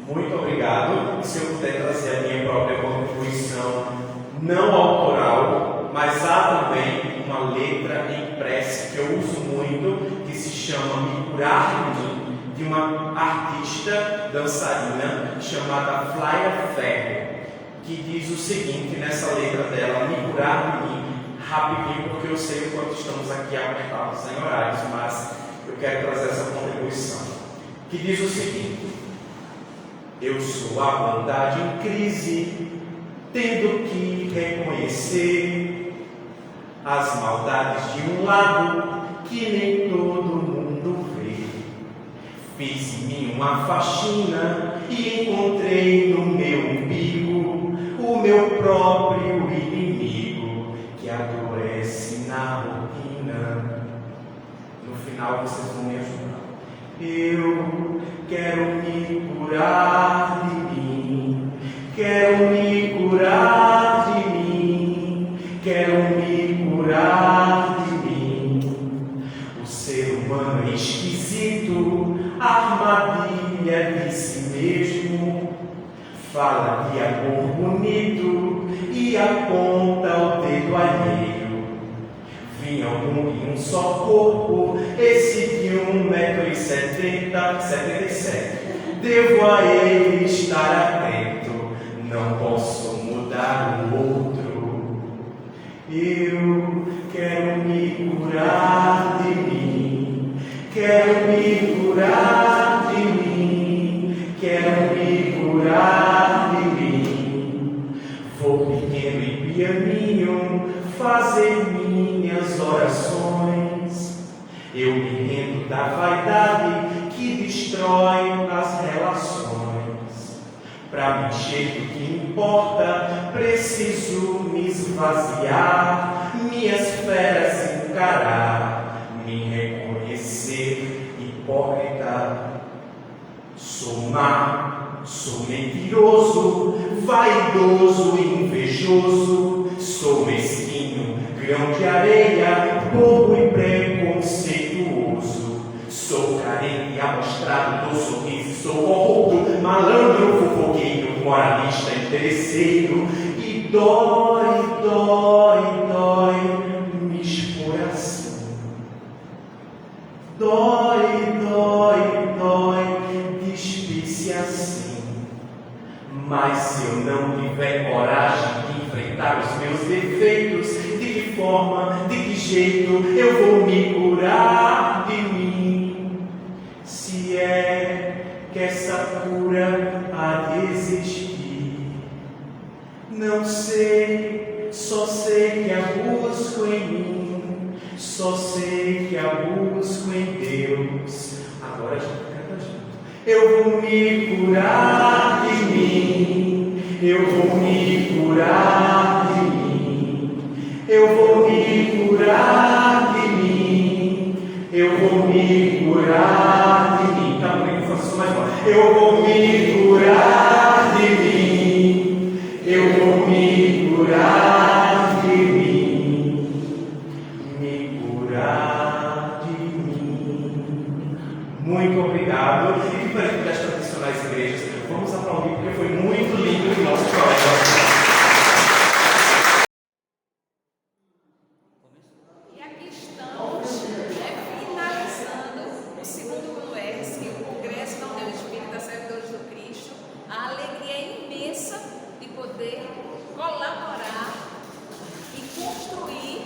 Muito obrigado. Se eu puder trazer a minha própria contribuição, não autoral, mas há também uma letra em prece que eu uso muito, que se chama Me Curar de Mim, de uma artista dançarina chamada Flávia Ferro. que diz o seguinte nessa letra dela: me curar de mim, rapidinho, porque eu sei o quanto estamos aqui apertados em horários, mas eu quero trazer essa contribuição, que diz o seguinte: eu sou a bondade em crise, tendo que reconhecer as maldades de um lado que nem todo mundo vê. Fiz em mim uma faxina e encontrei no meu umbigo o meu próprio inimigo que adoece na rotina. No final vocês vão me ajudar. Eu quero me curar de mim, quero me curar de mim, quero me curar de mim. O ser humano é esquisito, armadilha de si mesmo, fala de amor bonito e aponta o dedo alheio. Vim ao mundo em um só corpo, esse de 1,77 m. Devo a ele estar atento, não posso mudar o outro. Eu quero me curar de mim, quero me curar de mim, quero me curar de mim. Vou pequeno e pianinho fazer minhas orações. Eu me rendo da vaidade que destrói as relações. Para me encher do que importa, preciso me esvaziar, minhas feras encarar, me reconhecer hipócrita. Sou má, sou mentiroso, vaidoso e invejoso, sou mesquinho, grão de areia, bobo e preconceituoso. Sou carente, amostrado, dou sorriso, sou corrupto, malandro, fofoqueiro, moralista, interesseiro. E dói, dói, dói me expor assim. Dói, dói, dói despir-se assim. Mas se eu não tiver coragem de enfrentar os meus defeitos, de que forma, de que jeito eu vou me curar de mim? Se é que essa cura há de existir, não sei, só sei que a busco em mim, só sei que a busco em Deus. Agora a gente canta junto. Eu vou me curar de mim, eu vou me curar de mim, eu vou me curar de mim, eu vou me curar de mim. Tá bom, faço mais uma. Eu vou me curar de mim, eu vou me curar de mim, me curar de mim. Muito obrigado. E para que das tradicionais igrejas, vamos aplaudir porque foi muito lindo o nosso colega. E aqui estamos, finalizando o segundo CONUESC, o Congresso da União Espírita Servidores do Cristo. A alegria é imensa de poder colaborar e construir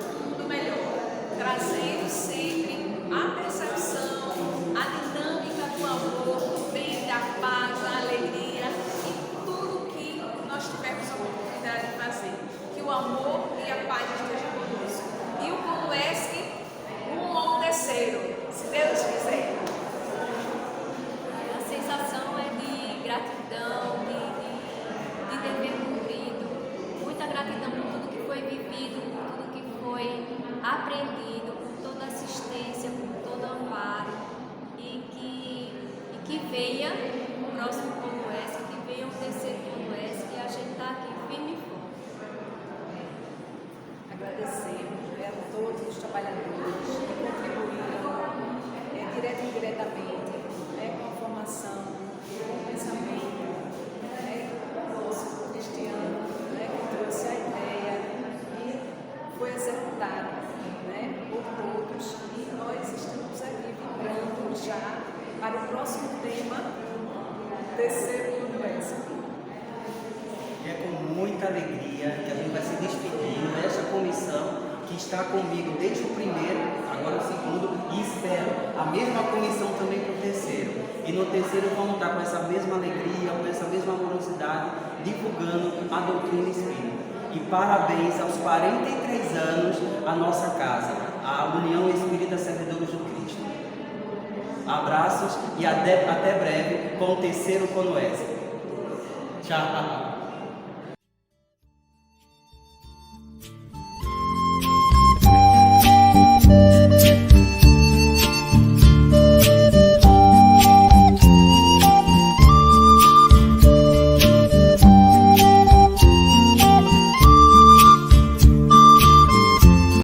um mundo melhor, trazendo sempre a percepção, a dinâmica do amor, do bem, da paz, da alegria e tudo que nós tivermos a oportunidade de fazer. Que o amor e a paz estejam conosco. E o CONUESC rumo ao terceiro, se Deus quiser. A sensação é de gratidão, de dever cumprido, muita gratidão por tudo que foi vivido, por tudo que foi aprendido, por toda assistência, por todo amparo, e que venha o próximo CONUESC, que venha o terceiro CONUESC, e a gente está aqui firme e forte. Agradecemos a todos os trabalhadores que contribuíram direto e indiretamente com a formação, com o pensamento, o nosso cristiano, que trouxe a ideia e foi executada por todos. E nós estamos aqui vibrando já para o próximo tema, terceiro CONUESC. E é com alegria que a gente vai se despedindo desta comissão que está comigo desde o primeiro, agora o segundo, e espero a mesma comissão também para o terceiro. E no terceiro vamos estar com essa mesma alegria, com essa mesma amorosidade, divulgando a doutrina espírita. E parabéns aos 43 anos a nossa casa, a União Espírita Servidores do Cristo. Abraços e até breve com o terceiro Conoesc. Tchau!